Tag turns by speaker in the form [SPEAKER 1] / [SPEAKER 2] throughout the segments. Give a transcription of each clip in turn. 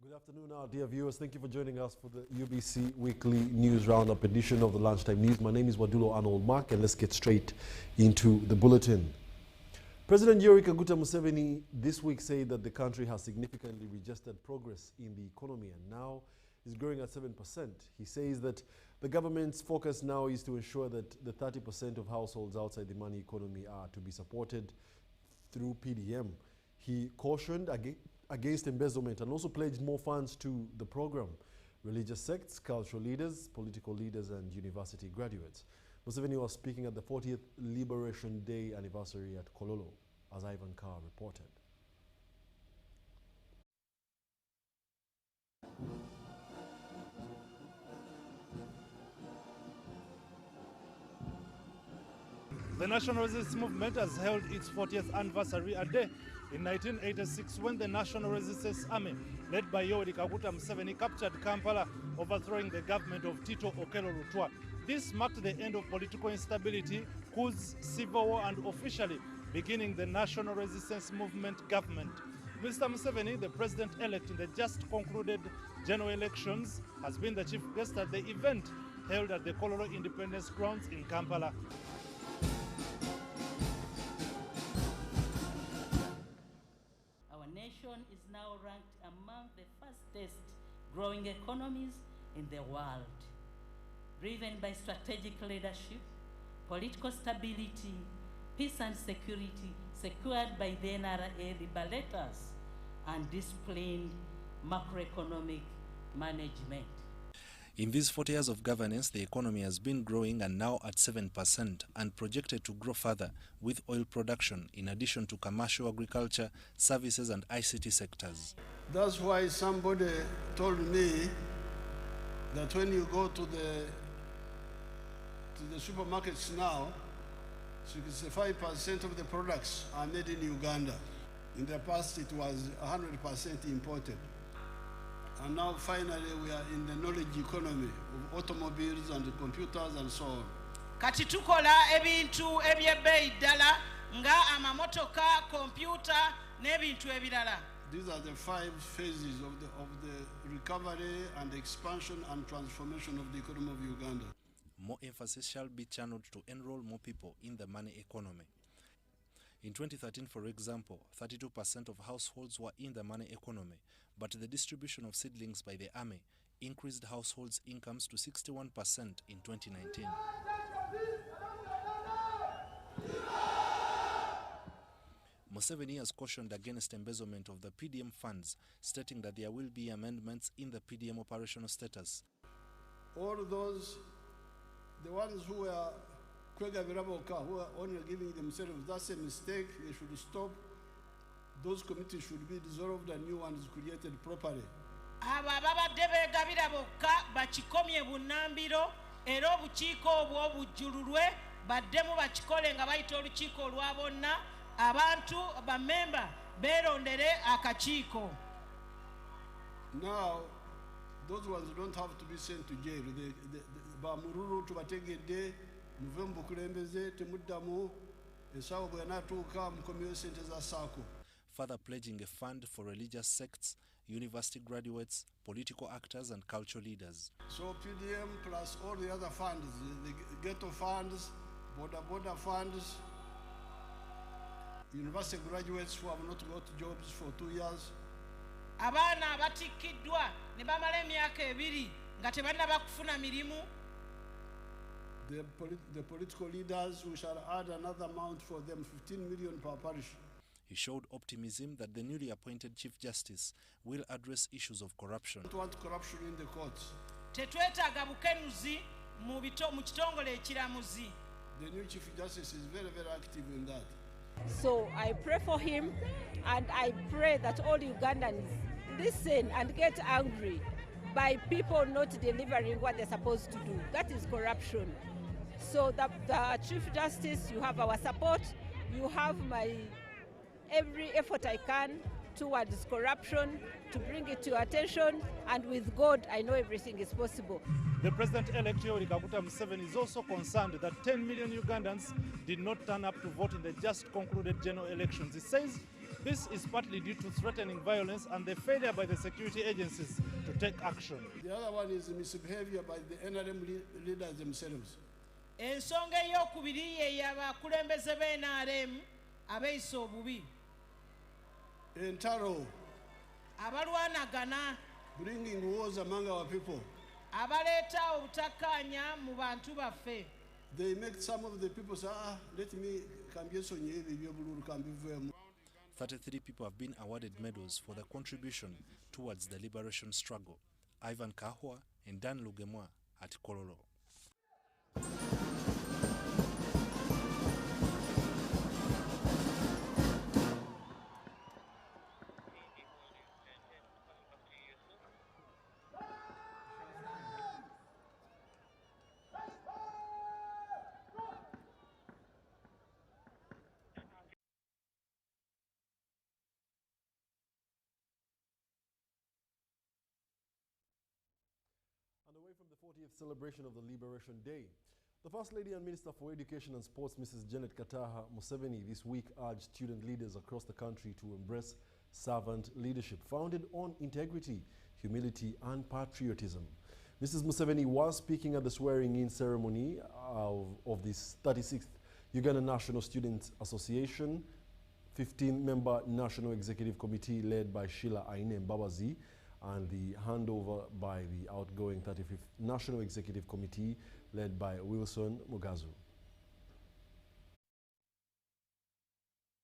[SPEAKER 1] Good afternoon, our dear viewers. Thank you for joining us for the UBC Weekly News Roundup edition of the Lunchtime News. My name is Wadulo Arnold Mark, and let's get straight into the bulletin. President Yoweri Kaguta Museveni this week said that the country has significantly registered progress in the economy and now is growing at 7%. He says that the government's focus now is to ensure that the 30% of households outside the money economy are to be supported through PDM. He cautioned against embezzlement and also pledged more funds to the program. Religious sects, cultural leaders, political leaders and university graduates. Museveni was speaking at the 40th Liberation Day anniversary at Kololo, as Ivan Carr reported.
[SPEAKER 2] The National Resistance Movement has held its 40th anniversary a day in 1986 when the National Resistance Army, led by Yoweri Kaguta Museveni, captured Kampala, overthrowing the government of Tito Okello Lutwa. This marked the end of political instability, coups, civil war, and officially beginning the National Resistance Movement government. Mr. Museveni, the president-elect in the just concluded general elections, has been the chief guest at the event held at the Kololo Independence Grounds in Kampala.
[SPEAKER 3] Our nation is now ranked among the fastest growing economies in the world, driven by strategic leadership, political stability, peace and security secured by the NRA liberators, and disciplined macroeconomic management.
[SPEAKER 4] In these 40 years of governance, the economy has been growing and now at 7% and projected to grow further with oil production in addition to commercial agriculture, services and ICT sectors.
[SPEAKER 5] That's why somebody told me that when you go to the supermarkets now, 65% of the products are made in Uganda. In the past it was 100% imported. And now finally we are in the knowledge economy of automobiles and computers and so on.
[SPEAKER 6] Kati tukola ebintu ebyebbeeyi ddala nga amamotoka, computer n'ebintu ebirala.
[SPEAKER 5] These are the 5 phases of the recovery and expansion and transformation of the economy of Uganda.
[SPEAKER 4] More emphasis shall be channeled to enroll more people in the money economy. In 2013, for example, 32% of households were in the money economy, but the distribution of seedlings by the army increased households' incomes to 61% in 2019. Museveni has cautioned against embezzlement of the PDM funds, stating that there will be amendments in the PDM operational status.
[SPEAKER 5] All those, the ones who are who are only giving themselves, that's a mistake. They should stop. Those committees should be dissolved and new ones created properly.
[SPEAKER 6] Abo ababadde beegabira bokka bakikomye bunnambiro era obukiiko obwo obujjululwe baddemu bakikole nga bayita olukiiko olwa bonna abantu bammemba beerondere akakiiko.
[SPEAKER 5] Now those ones don't have to be sent to jail. Bamururu tubategedde muve mu bukulembeze temuddamu esawa bwe yanatuuka mukomyewo sente za saako.
[SPEAKER 4] Further pledging a fund for religious sects, university graduates, political actors and cultural leaders.
[SPEAKER 5] So PDM plus all the other funds, the ghetto funds, border funds, university graduates who have not got jobs for 2 years.
[SPEAKER 6] Abaana abatikkiddwa ne bamala emyaka 2 nga tebannaba kufuna mirimu.
[SPEAKER 5] The political leaders, we shall add another amount for them, 15 million per parish.
[SPEAKER 4] He showed optimism that the newly appointed Chief Justice will address issues of corruption.
[SPEAKER 5] We don't want corruption in the courts.
[SPEAKER 6] Tetwetaaga bukenuzi mu kitongole ekiramuzi.
[SPEAKER 5] The new Chief Justice is very, very active in that.
[SPEAKER 7] So I pray for him, and I pray that all Ugandans listen and get angry by people not delivering what they're supposed to do. That is corruption. So the Chief Justice, you have our support. You have my every effort I can towards corruption to bring it to your attention, and with God, I know everything is possible.
[SPEAKER 2] The president-elect Yoweri Kaguta Museveni is also concerned that 10 million Ugandans did not turn up to vote in the just concluded general elections. He says This is partly due to threatening violence and the failure by the security agencies to take action.
[SPEAKER 5] The other one is misbehavior by the NRM leaders themselves.
[SPEAKER 6] ensonga ey'okubiri ye y'abakulembeze b'NRM abeeyisa obubi
[SPEAKER 5] Entaro,
[SPEAKER 6] abalwanagana
[SPEAKER 5] bringing wars among our people.
[SPEAKER 6] abaleeta obutakkaanya mu bantu baffe.
[SPEAKER 5] They make some of the people say, let me come here so
[SPEAKER 4] 33 people have been awarded medals for their contribution towards the liberation struggle. Ivan Kahwa and Dan Lugemwa at Kololo.
[SPEAKER 1] And away from the 40th celebration of the Liberation Day, the First Lady and Minister for Education and Sports, Mrs. Janet Kataha Museveni, this week urged student leaders across the country to embrace servant leadership founded on integrity, humility and patriotism. Mrs. Museveni was speaking at the swearing-in ceremony of this 36th Uganda National Students Association 15-member National Executive Committee led by Sheila Aine Mbabazi, and the handover by the outgoing 35th National Executive Committee led by Wilson Mugazu.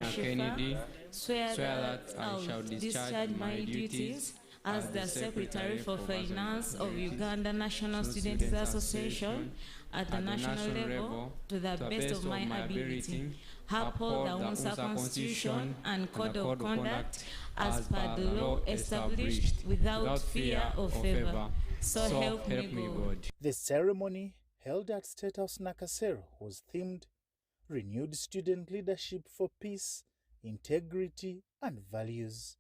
[SPEAKER 8] Kennedy, swear that I shall discharge my duties as the Secretary for Finance of Uganda National Students Association at the national level to the best of my ability, uphold the UNSA Constitution and Code of Conduct as per the law established without fear or favor. So help me God.
[SPEAKER 9] The ceremony held at State House Nakasero was themed Renewed Student Leadership for Peace, Integrity and Values.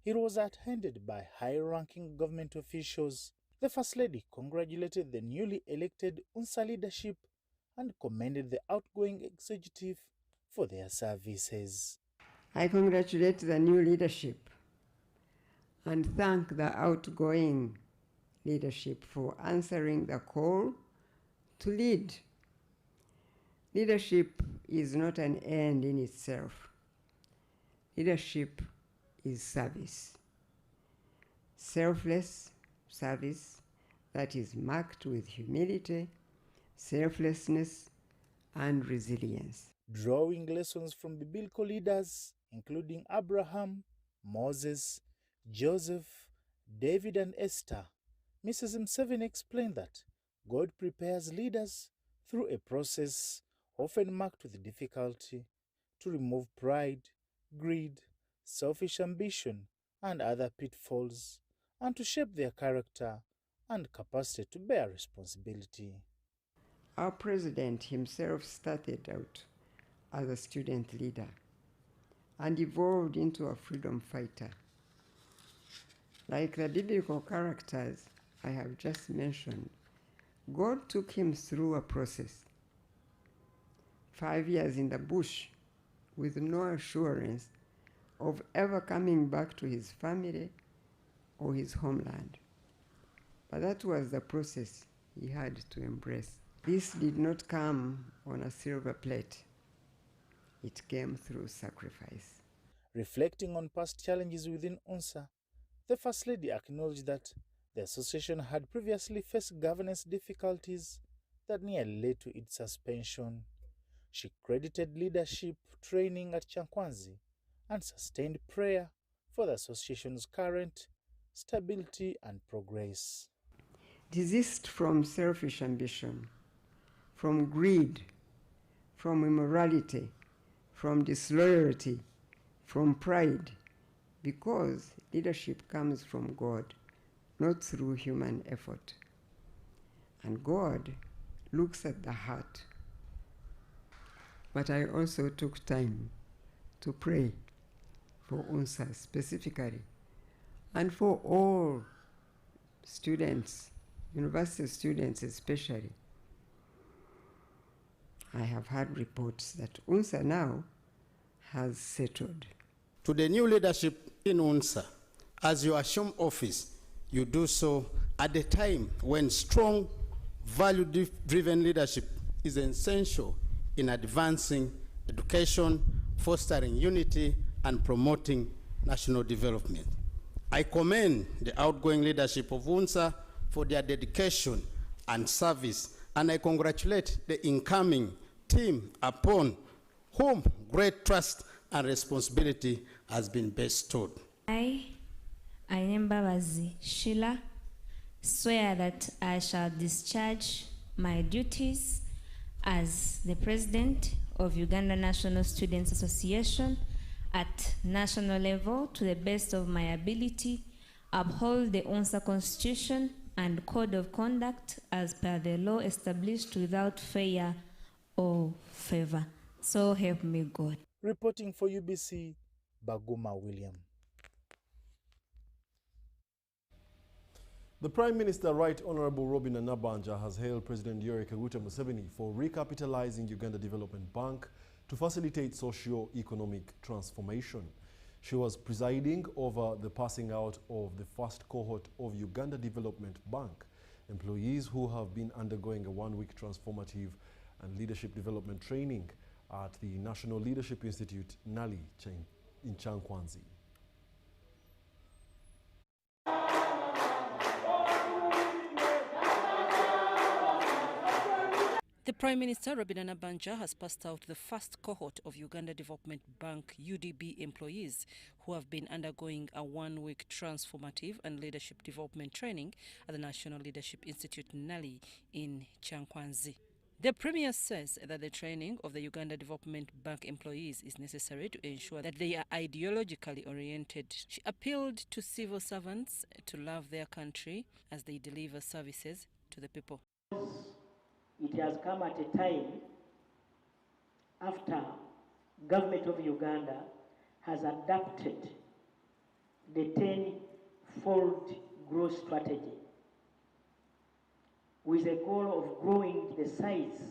[SPEAKER 9] It was attended by high-ranking government officials. The First Lady congratulated the newly elected UNSA leadership and commended the outgoing executive for their services.
[SPEAKER 10] I congratulate the new leadership and thank the outgoing leadership for answering the call to lead. Leadership is not an end in itself. Leadership is service. Selfless service that is marked with humility, selflessness, and resilience.
[SPEAKER 9] Drawing lessons from biblical leaders, including Abraham, Moses, Joseph, David, and Esther, Mrs. Museveni explained that God prepares leaders through a process often marked with difficulty to remove pride, greed, selfish ambition, and other pitfalls, and to shape their character and capacity to bear responsibility.
[SPEAKER 10] Our president himself started out as a student leader and evolved into a freedom fighter. Like the biblical characters I have just mentioned, God took him through a process. 5 years in the bush with no assurance of ever coming back to his family or his homeland. But that was the process he had to embrace. This did not come on a silver plate. It came through sacrifice.
[SPEAKER 9] Reflecting on past challenges within UNSA, the First Lady acknowledged that the association had previously faced governance difficulties that nearly led to its suspension. She credited leadership training at Chankwanzi and sustained prayer for the association's current stability and progress.
[SPEAKER 10] Desist from selfish ambition, from greed, from immorality, from disloyalty, from pride, because leadership comes from God, not through human effort. And God looks at the heart. But I also took time to pray for UNSA specifically, and for all students, university students especially. I have had reports that UNSA now has settled.
[SPEAKER 11] To the new leadership in UNSA, as you assume office, you do so at a time when strong, value-driven leadership is essential in advancing education, fostering unity, and promoting national development. I commend the outgoing leadership of UNSA for their dedication and service, and I congratulate the incoming team upon whom great trust and responsibility has been bestowed.
[SPEAKER 8] I, Ayembabazi Sheila, swear that I shall discharge my duties as the President of Uganda National Students Association at national level to the best of my ability, uphold the UNSA Constitution and Code of Conduct as per the law established without fear or favor. So help me God.
[SPEAKER 9] Reporting for UBC, Baguma William.
[SPEAKER 1] The Prime Minister, Right Honorable Robin Nabanja, has hailed President Yoweri Kaguta Museveni for recapitalizing Uganda Development Bank to facilitate socio-economic transformation. She was presiding over the passing out of the first cohort of Uganda Development Bank employees who have been undergoing a one-week transformative and leadership development training at the National Leadership Institute, NALI, in Chankwanzi.
[SPEAKER 12] The Prime Minister, Robin Nabanja, has passed out the first cohort of Uganda Development Bank UDB employees who have been undergoing a one-week transformative and leadership development training at the National Leadership Institute, NALI, in Chankwanzi. The Premier says that the training of the Uganda Development Bank employees is necessary to ensure that they are ideologically oriented. She appealed to civil servants to love their country as they deliver services to the people.
[SPEAKER 13] It has come at a time after government of Uganda has adopted the 10-fold growth strategy with a goal of growing the size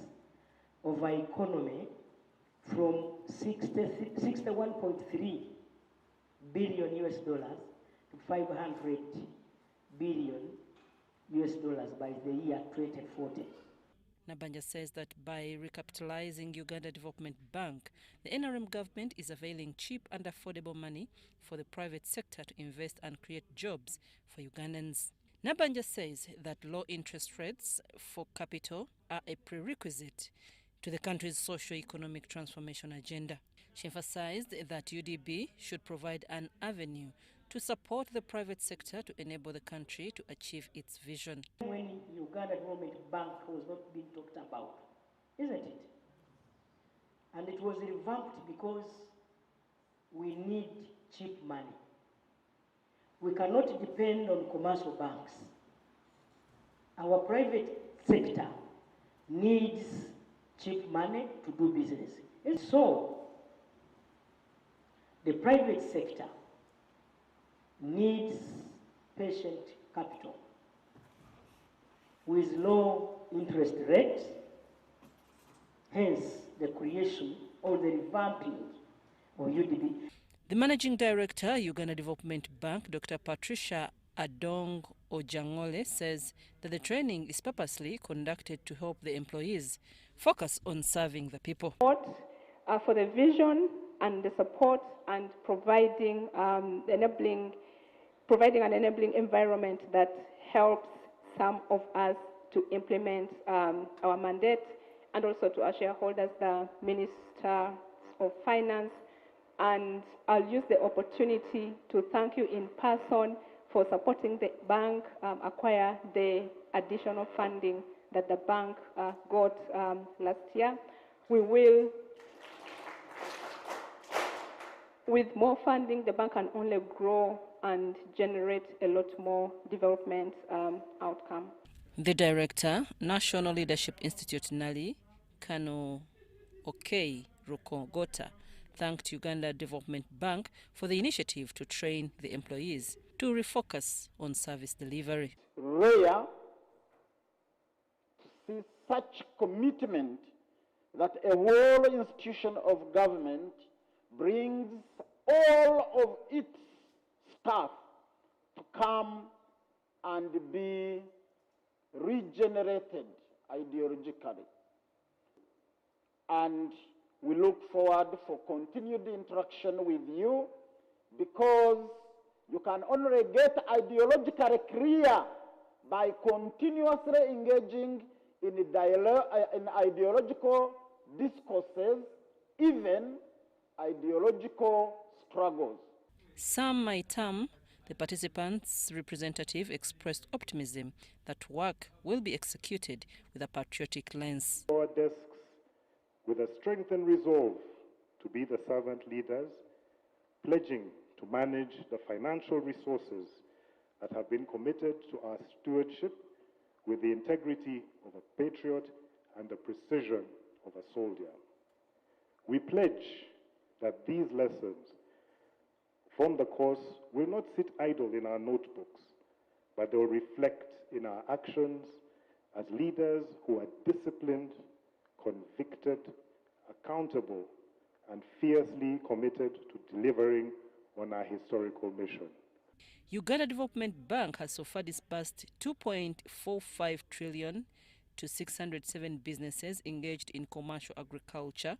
[SPEAKER 13] of our economy from 61.3 billion US dollars to 500 billion US dollars by the year 2040.
[SPEAKER 12] Nabanja says that by recapitalizing Uganda Development Bank, the NRM government is availing cheap and affordable money for the private sector to invest and create jobs for Ugandans. Nabanja says that low interest rates for capital are a prerequisite to the country's socio-economic transformation agenda. She emphasized that UDB should provide an avenue to support the private sector to enable the country to achieve its vision.
[SPEAKER 13] When Uganda Development Bank was not being talked about, isn't it? And it was revamped because we need cheap money. We cannot depend on commercial banks. Our private sector needs cheap money to do business. And so, the private sector needs patient capital with low interest rates, hence the creation or the revamping of UDB.
[SPEAKER 12] The Managing Director, Uganda Development Bank, Dr. Patricia Adong Ojangole, says that the training is purposely conducted to help the employees focus on serving the people.
[SPEAKER 14] For the vision and the support and providing an enabling environment that helps some of us to implement our mandate, and also to our shareholders, the Minister of Finance. And I'll use the opportunity to thank you in person for supporting the bank acquire the additional funding that the bank got last year. We will, with more funding, the bank can only grow and generate a lot more development outcome.
[SPEAKER 12] The Director, National Leadership Institute, NALI, Kano Okei Rukogota, thanked Uganda Development Bank for the initiative to train the employees to refocus on service delivery.
[SPEAKER 15] Rare to see such commitment that a whole institution of government brings all of its staff to come and be regenerated ideologically. And we look forward for continued interaction with you, because you can only get ideologically clear by continuously engaging in ideological discourses, even ideological struggles.
[SPEAKER 12] Sam Maitam, the participants' representative, expressed optimism that work will be executed with a patriotic lens.
[SPEAKER 16] Our desks with a strengthened resolve to be the servant leaders, pledging to manage the financial resources that have been committed to our stewardship with the integrity of a patriot and the precision of a soldier. We pledge that these lessons from the course will not sit idle in our notebooks, but they will reflect in our actions as leaders who are disciplined, convicted, accountable, and fiercely committed to delivering on our historical mission.
[SPEAKER 12] Uganda Development Bank has so far disbursed 2.45 trillion to 607 businesses engaged in commercial agriculture,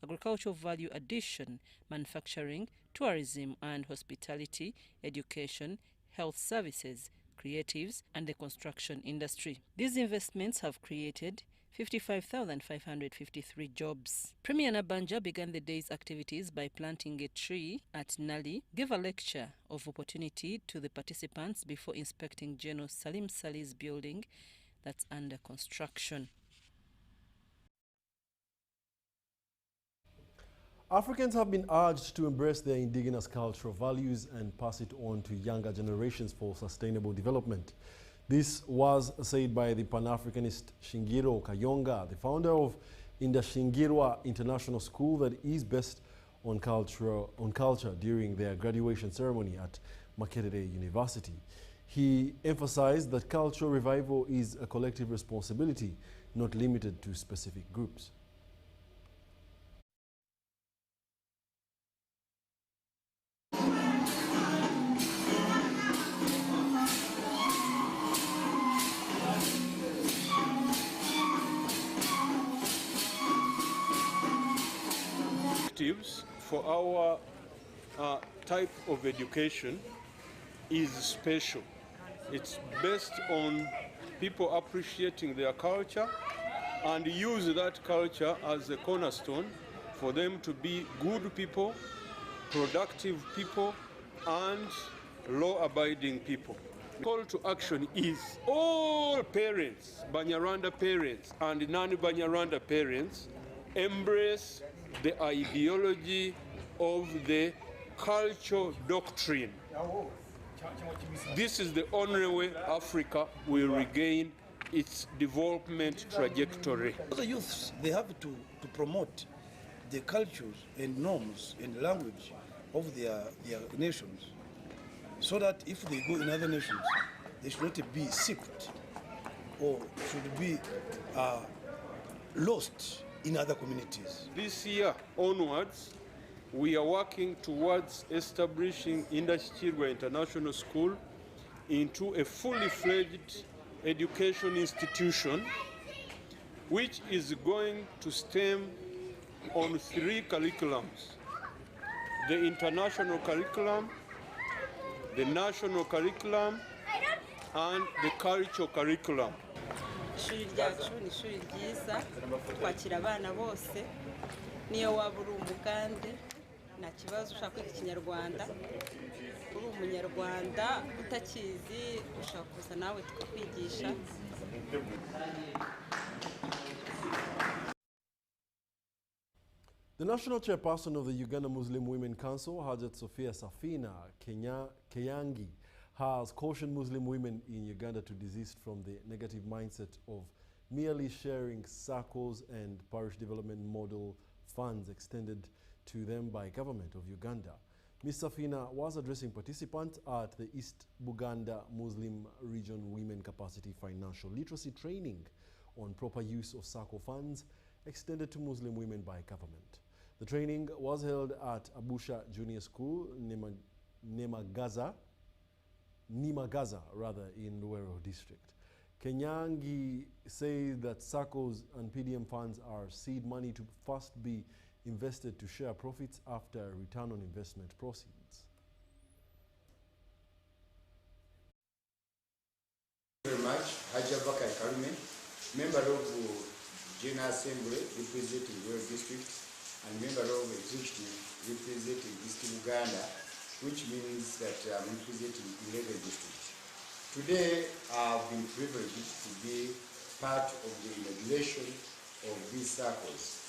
[SPEAKER 12] agricultural value addition, manufacturing, tourism and hospitality, education, health services, creatives, and the construction industry. These investments have created 55,553 jobs. Premier Nabanja began the day's activities by planting a tree at Nali, gave a lecture of opportunity to the participants before inspecting General Salim Salih's building that's under construction.
[SPEAKER 1] Africans have been urged to embrace their indigenous cultural values and pass it on to younger generations for sustainable development. This was said by the Pan-Africanist Shingiro Kayonga, the founder of Indashingirwa International School that is based on culture during their graduation ceremony at Makerere University. He emphasized that cultural revival is a collective responsibility, not limited to specific groups.
[SPEAKER 17] For our type of education is special. It's based on people appreciating their culture and use that culture as a cornerstone for them to be good people, productive people, and law-abiding people. The call to action is all parents, Banyarwanda parents and non-Banyarwanda parents, embrace the ideology of the cultural doctrine. This is the only way Africa will regain its development trajectory.
[SPEAKER 18] The youths, they have to promote the cultures and norms and language of their nations, so that if they go in other nations, they should not be secret or should be lost in other communities.
[SPEAKER 17] This year onwards, we are working towards establishing Indashingirwa International School into a fully fledged education institution, which is going to stem on 3 curriculums: the international curriculum, the national curriculum, and the cultural curriculum.
[SPEAKER 19] Ishuri ryacu ni ishuri ryiza, twakira abana bose, niyo waba uri umugande nta kibazo ushaka kwiga ikinyarwanda, uri umunyarwanda utakizi ushaka kuza nawe tukakwigisha.
[SPEAKER 1] The national chairperson of the Uganda Muslim Women Council, Hajat Sophia Safina Keyangi, has cautioned Muslim women in Uganda to desist from the negative mindset of merely sharing SACCOs and parish development model funds extended to them by government of Uganda. Ms. Safina was addressing participants at the East Buganda Muslim Region Women Capacity Financial Literacy Training on proper use of SACCO funds extended to Muslim women by government. The training was held at Abusha Junior School, Nimagaza, in Luero District. Kenyangi says that SACCOs and PDM funds are seed money to first be invested to share profits after return on investment proceeds.
[SPEAKER 20] Very much. Haja Bakar Karume, member of the General Assembly representing Luero District and member of the Executive representing East Uganda, which means that I'm representing 11 districts. Today, I've been privileged to be part of the inauguration of these circles.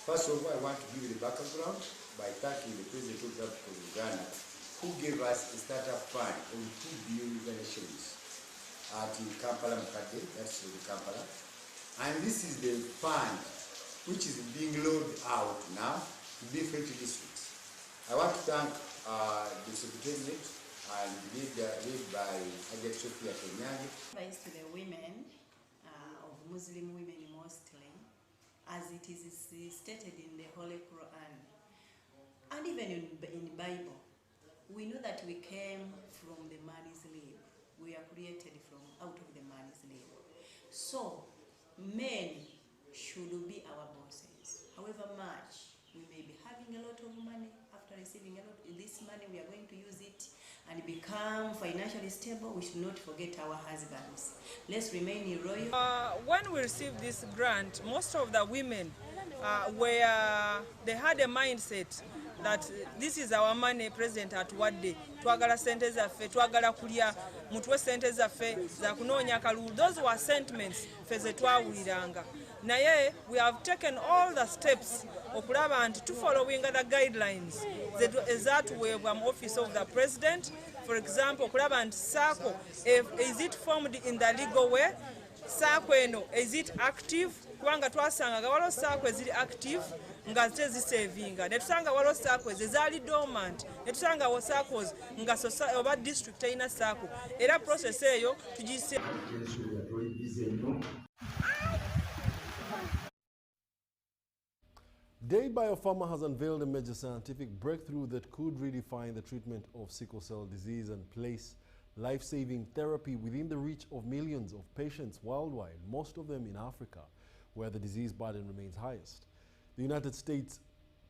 [SPEAKER 20] First of all, I want to give you the background by thanking the President of the Republic of Uganda, who gave us a startup fund of $2 billion at Kampala Mukade, that's the Kampala. And this is the fund which is being loaned out now to different districts. I want to thank the Secretariat and led by Ajay Sophia Kenyangi.
[SPEAKER 21] Advice to the women, of Muslim women mostly, as it is stated in the Holy Quran, and even in the Bible, we know that we came from the man's lip. We are created from out of the man's lip. So, men should be our bosses. However much we may be having a lot of money, after receiving a lot of this money, we are going to use it and become financially stable. We should not forget our husbands. Let's remain royal.
[SPEAKER 22] When we received this grant, most of the women they had a mindset that this is our money, President atuwadde, twagala sente zaffe, twagala kulya, mutwe sente zaffe za kunoonya kalulu. Those were sentiments ffe ze twawuliranga. Naye we have taken all the steps okulaba nti following the guidelines ezatuweebwa mu office of the president. For example, okulaba nti SACCO, is it formed in the legal way? SACCO eno, is it active? Kubanga twasanga waliwo SACCO eziri active nga tezisavinga, ne tusanga waliwo SACCO ezaali dormant, ne tusanga wo SACCOs nga oba district terina SACCO, era process eyo tugise.
[SPEAKER 1] Day Biopharma has unveiled a major scientific breakthrough that could redefine the treatment of sickle cell disease and place life-saving therapy within the reach of millions of patients worldwide, most of them in Africa, where the disease burden remains highest. The United States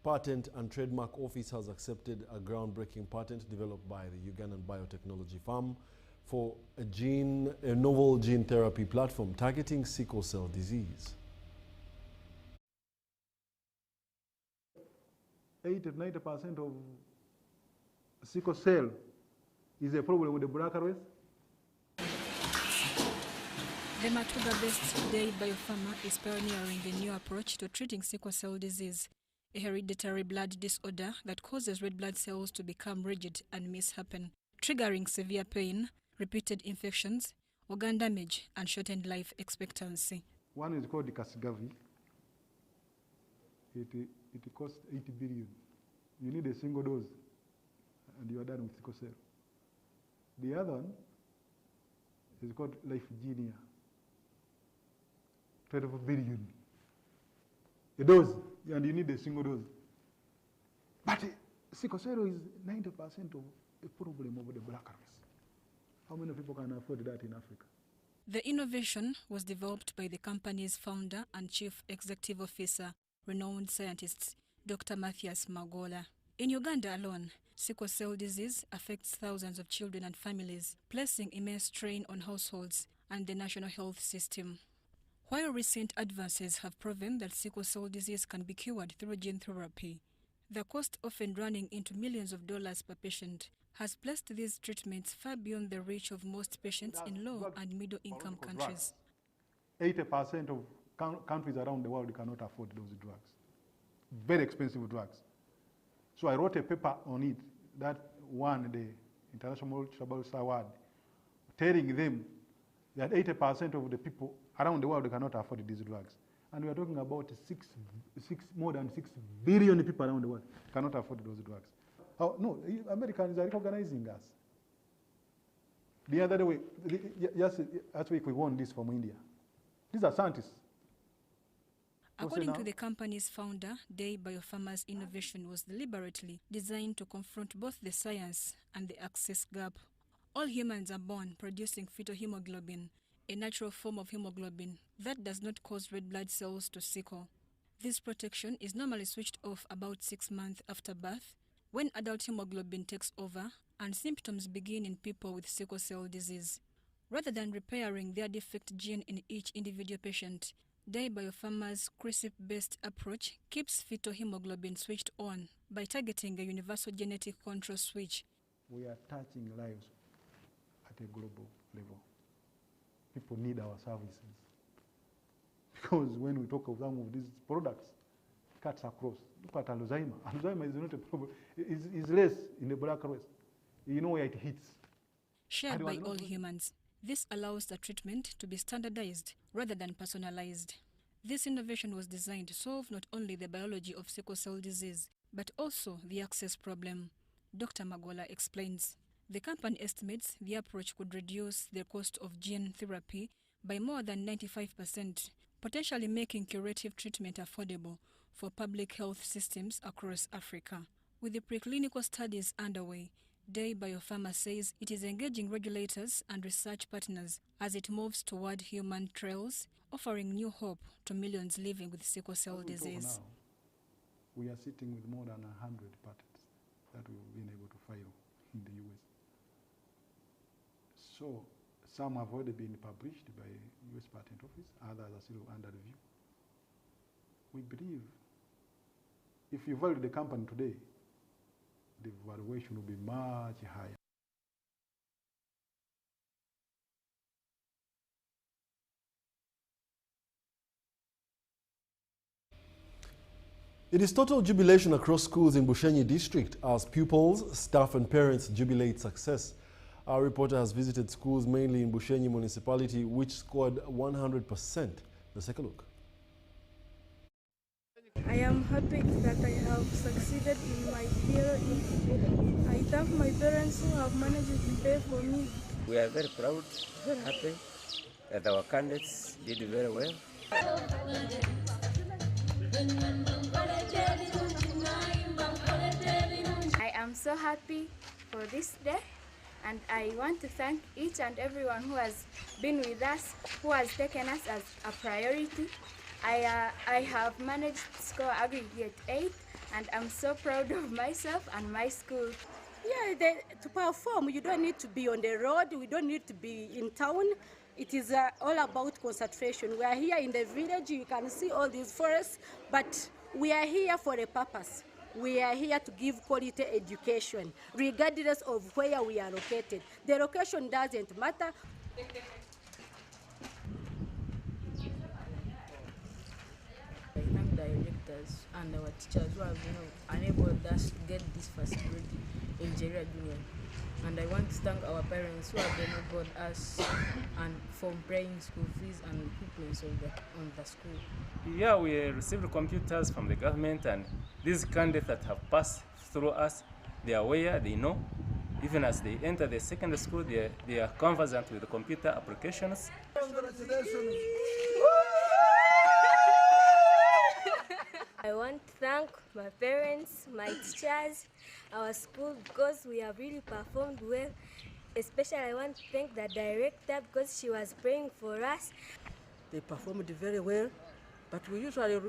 [SPEAKER 1] Patent and Trademark Office has accepted a groundbreaking patent developed by the Ugandan biotechnology firm for a novel gene therapy platform targeting sickle cell disease.
[SPEAKER 23] 80–90% of sickle cell is a problem with the black race.
[SPEAKER 24] The Matuga-based Day Biopharma is pioneering a new approach to treating sickle cell disease, a hereditary blood disorder that causes red blood cells to become rigid and mishappen, triggering severe pain, repeated infections, organ damage, and shortened life expectancy.
[SPEAKER 23] One is called the Kasigavi. It costs 80 billion. You need a single dose, and you are done with sickle cell. The other one is called Lifegenia. 12 billion. A dose, and you need a single dose. But sickle cell is 90% of the problem of the black race. How many people can afford that in Africa?
[SPEAKER 24] The innovation was developed by the company's founder and chief executive officer, renowned scientist Dr. Matthias Magola. In Uganda alone, sickle cell disease affects thousands of children and families, placing immense strain on households and the national health system. While recent advances have proven that sickle cell disease can be cured through gene therapy, the cost often running into millions of dollars per patient has placed these treatments far beyond the reach of most patients in low and middle income countries.
[SPEAKER 23] 80% of countries around the world cannot afford those drugs. Very expensive drugs. So I wrote a paper on it that won the International Trabal's Award, telling them that 80% of the people around the world cannot afford these drugs. And we are talking about more than 6 billion people around the world cannot afford those drugs. Oh, no, Americans are recognizing us. The other way, last week we won this from India. These are scientists.
[SPEAKER 24] According to the company's founder, Day Biopharma's innovation was deliberately designed to confront both the science and the access gap. All humans are born producing fetal hemoglobin, a natural form of hemoglobin that does not cause red blood cells to sickle. This protection is normally switched off about 6 months after birth, when adult hemoglobin takes over and symptoms begin in people with sickle cell disease. Rather than repairing their defect gene in each individual patient, Day Biopharma's CRISP-based approach keeps fetal hemoglobin switched on by targeting a universal genetic control switch.
[SPEAKER 23] We are touching lives at a global level. People need our services. Because when we talk of some of these products, it cuts across. Look at Alzheimer. Alzheimer is not a problem. It's less in the black race. You know where it hits.
[SPEAKER 24] Shared by all humans, this allows the treatment to be standardized rather than personalized. This innovation was designed to solve not only the biology of sickle cell disease, but also the access problem. Dr. Magola explains. The company estimates the approach could reduce the cost of gene therapy by more than 95%, potentially making curative treatment affordable for public health systems across Africa. With the preclinical studies underway, Day Biopharma says it is engaging regulators and research partners as it moves toward human trials, offering new hope to millions living with sickle cell disease.
[SPEAKER 23] Now, we are sitting with more than 100 patents that we've been able to file in the US. So some have already been published by US Patent Office, others are still under review. We believe if you value the company today, the valuation will be much higher.
[SPEAKER 1] It is total jubilation across schools in Bushenyi district as pupils, staff and parents jubilate success. Our reporter has visited schools mainly in Bushenyi municipality which scored 100%. Let's take a look.
[SPEAKER 2] I am happy that I have succeeded in my field. I thank my parents who have managed to pay for me.
[SPEAKER 3] We are very proud, very happy that our candidates did very well.
[SPEAKER 6] I am so happy for this day, and I want to thank each and everyone who has been with us, who has taken us as a priority. I have managed to score aggregate 8, and I'm so proud of myself and my school.
[SPEAKER 7] Yeah, to perform, you don't need to be on the road, we don't need to be in town. It is all about concentration. We are here in the village, you can see all these forests, but we are here for a purpose. We are here to give quality education, regardless of where we are located. The location doesn't matter.
[SPEAKER 25] I thank the directors and our teachers who have enabled us to get this facility in Jeria Junior. And I want to thank our parents who have enabled us and from paying school fees and pupils on the school.
[SPEAKER 26] Yeah, we received computers from the government, and these candidates that have passed through us, they are aware, they know. Even as they enter the secondary school, they are conversant with the computer applications.
[SPEAKER 6] I want to thank my parents, my teachers, our school, because we have really performed well. Especially I want to thank the director because she was praying for us.
[SPEAKER 7] They performed very well, but we usually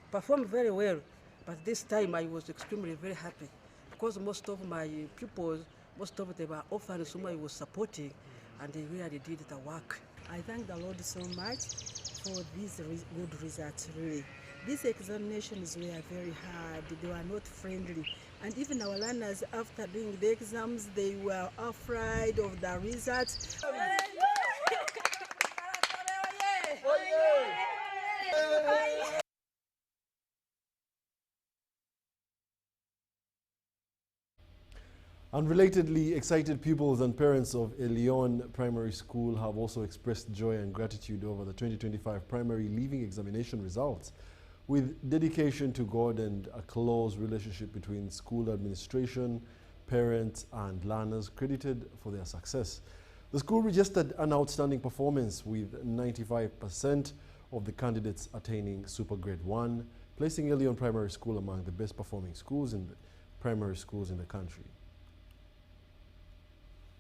[SPEAKER 7] perform very well. But this time I was extremely very happy because most of my pupils, most of them were orphans whom I was supporting, and they really did the work.
[SPEAKER 27] I thank the Lord so much for these good results, really. These examinations were very hard, they were not friendly. And even our learners, after doing the exams, they were afraid of the results.
[SPEAKER 1] Unrelatedly, excited pupils and parents of Elion Primary School have also expressed joy and gratitude over the 2025 primary leaving examination results. With dedication to God and a close relationship between school administration, parents and learners credited for their success. The school registered an outstanding performance with 95% of the candidates attaining Super Grade 1, placing Elion Primary School among the best performing schools in the primary schools in the country.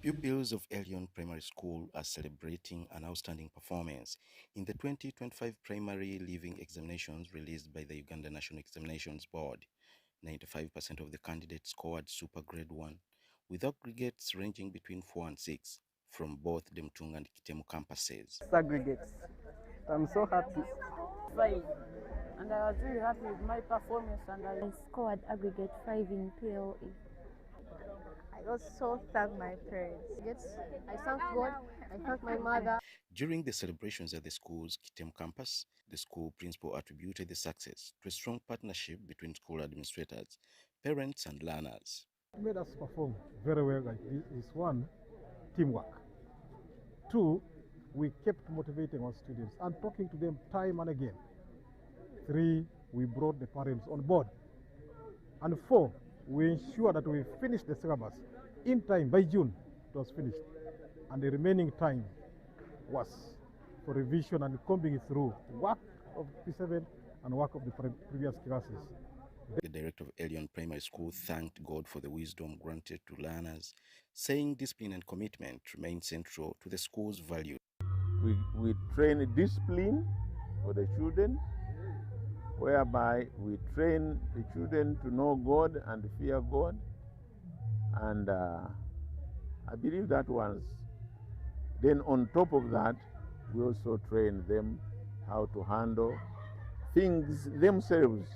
[SPEAKER 4] Pupils of Elion Primary School are celebrating an outstanding performance in the 2025 primary leaving examinations released by the Uganda National Examinations Board. 95% of the candidates scored Super Grade 1, with aggregates ranging between 4 and 6 from both Demtung and Kitemu campuses.
[SPEAKER 5] Aggregates. I'm so happy. 5. And I was really happy with my performance, and I
[SPEAKER 8] scored aggregate 5 in PLE.
[SPEAKER 9] I also thank my parents. Yes, I thank God, I thank my mother.
[SPEAKER 4] During the celebrations at the school's Kitemu campus, the school principal attributed the success to a strong partnership between school administrators, parents and learners.
[SPEAKER 23] What made us perform very well like this is 1, teamwork. 2, we kept motivating our students and talking to them time and again. 3, we brought the parents on board. And 4, we ensured that we finished the syllabus in time. By June, it was finished. And the remaining time was for revision and combing through work of P7 and work of the previous classes.
[SPEAKER 4] The director of Elion Primary School thanked God for the wisdom granted to learners, saying discipline and commitment remain central to the school's values.
[SPEAKER 10] We train discipline for the children, whereby we train the children to know God and fear God. And I believe that once, then on top of that, we also train them how to handle things themselves.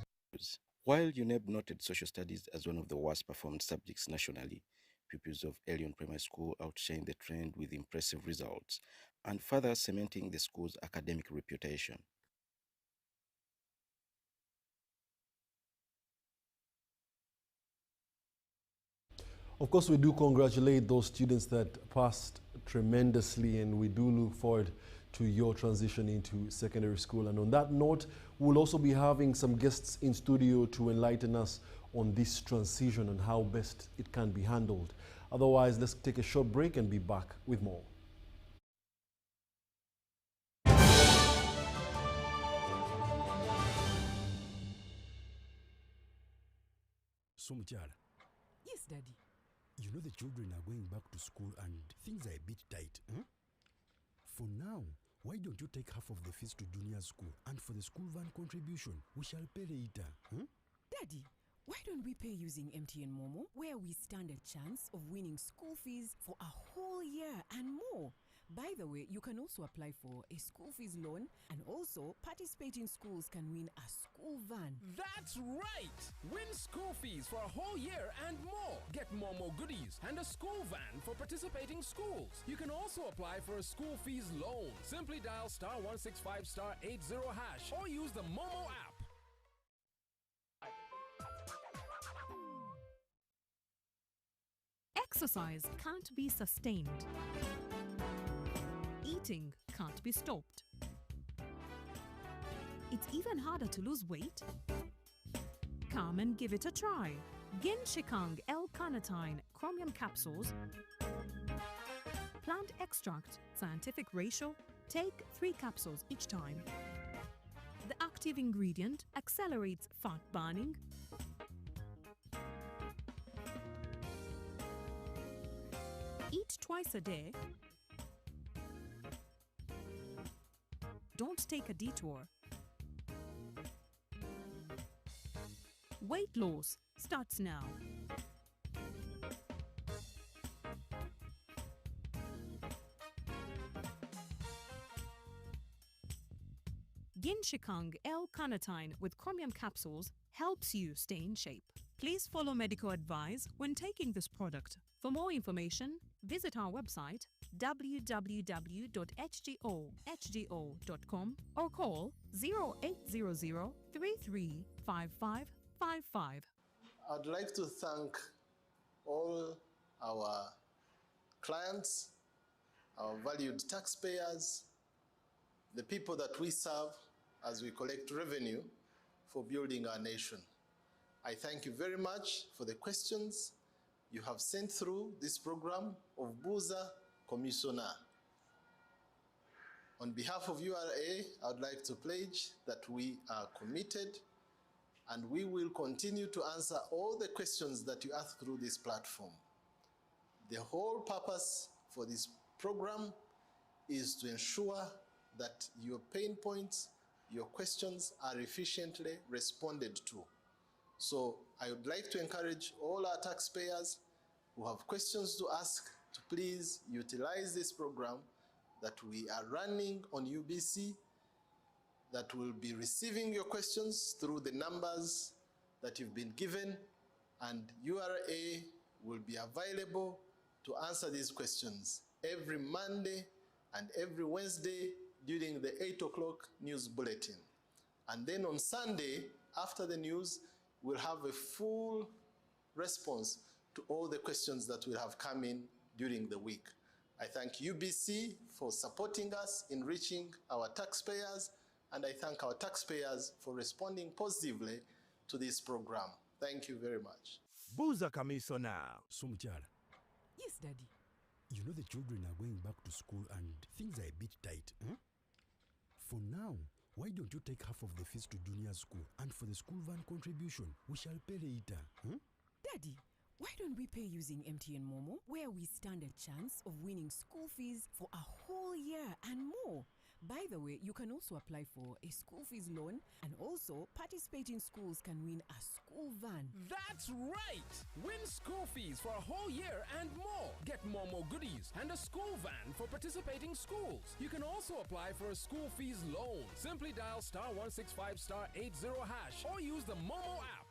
[SPEAKER 4] While UNEB noted social studies as one of the worst performed subjects nationally, pupils of Elion Primary School outshined the trend with impressive results and further cementing the school's academic reputation.
[SPEAKER 1] Of course, we do congratulate those students that passed tremendously, and we do look forward to your transition into secondary school. And on that note, we'll also be having some guests in studio to enlighten us on this transition and how best it can be handled. Otherwise, let's take a short break and be back with more.
[SPEAKER 11] So, Muchala.
[SPEAKER 13] Yes, Daddy.
[SPEAKER 11] You know the children are going back to school and things are a bit tight. Huh? For now, why don't you take half of the fees to junior school, and for the school van contribution, we shall pay later. Huh?
[SPEAKER 13] Daddy, why don't we pay using MTN Momo, where we stand a chance of winning school fees for a whole year and more? By the way, you can also apply for a school fees loan, and also participating schools can win a school van. That's right! Win school fees for a whole year and more. Get Momo goodies and a school van for participating schools. You can also apply for a school fees loan. Simply dial *165*80# or use the Momo app.
[SPEAKER 28] Exercise can't be sustained. Eating can't be stopped. It's even harder to lose weight. Come and give it a try. Genshikang L-carnitine chromium capsules. Plant extract, scientific ratio. Take 3 capsules each time. The active ingredient accelerates fat burning, eat twice a day. Don't take a detour. Weight loss starts now. Genshikang L-carnitine with chromium capsules helps you stay in shape. Please follow medical advice when taking this product. For more information, visit our website www.hgo.com or call 0800 335555.
[SPEAKER 29] I'd like to thank all our clients, our valued taxpayers, the people that we serve as we collect revenue for building our nation. I thank you very much for the questions you have sent through this program of Buza Commissioner. On behalf of URA, I would like to pledge that we are committed and we will continue to answer all the questions that you ask through this platform. The whole purpose for this program is to ensure that your pain points, your questions are efficiently responded to. So I would like to encourage all our taxpayers who have questions to ask to please utilize this program that we are running on UBC, that will be receiving your questions through the numbers that you've been given, and URA will be available to answer these questions every Monday and every Wednesday during the 8 o'clock news bulletin. And then on Sunday, after the news, we'll have a full response to all the questions that will have come in during the week. I thank UBC for supporting us in reaching our taxpayers, and I thank our taxpayers for responding positively to this program. Thank you very much.
[SPEAKER 12] Buza Kamiso now.
[SPEAKER 11] Sumchara.
[SPEAKER 13] Yes, Daddy.
[SPEAKER 11] You know the children are going back to school and things are a bit tight. For now, why don't you take half of the fees to junior school, and for the school van contribution, we shall pay later.
[SPEAKER 13] Daddy, why don't we pay using MTN Momo, where we stand a chance of winning school fees for a whole year and more? By the way, you can also apply for a school fees loan, and also participating schools can win a school van.
[SPEAKER 14] That's right! Win school fees for a whole year and more. Get Momo goodies and a school van for participating schools. You can also apply for a school fees loan. Simply dial *165*80# or use the Momo app.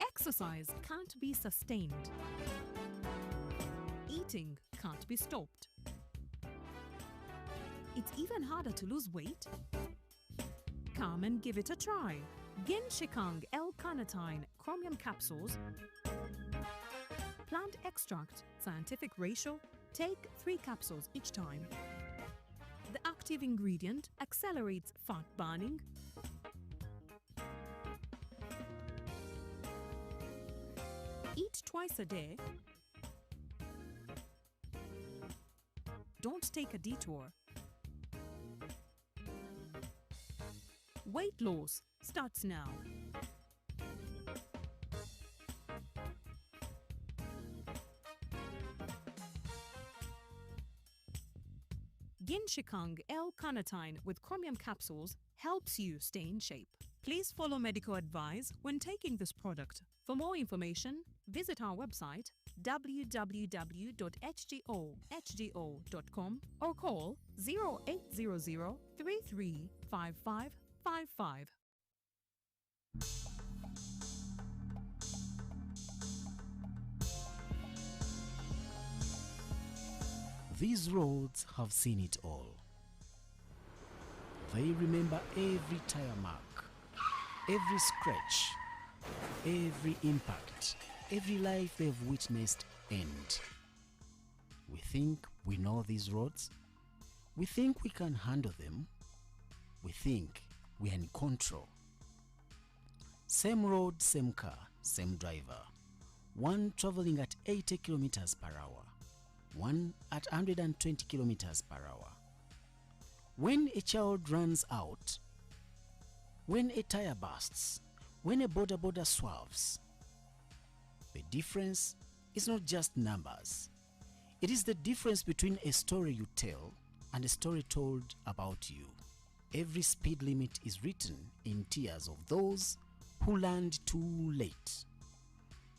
[SPEAKER 28] Exercise can't be sustained. Eating can't be stopped. It's even harder to lose weight. Come and give it a try. Ginshikang L-carnitine chromium capsules. Plant extract, scientific ratio. Take 3 capsules each time. The active ingredient accelerates fat burning, eat twice a day. Don't take a detour. Weight loss starts now. Ginshikang L-carnitine with chromium capsules helps you stay in shape. Please follow medical advice when taking this product. For more information, visit our website www.hgo.com or call 0800 335555.
[SPEAKER 15] These roads have seen it all. They remember every tire mark, every scratch, every impact, every life they've witnessed end. We think we know these roads. We think we can handle them. We think we are in control. Same road, same car, same driver. One traveling at 80 kilometers per hour. One at 120 kilometers per hour. When a child runs out, when a tire bursts, when a border swerves, the difference is not just numbers. It is the difference between a story you tell and a story told about you. Every speed limit is written in tears of those who learned too late.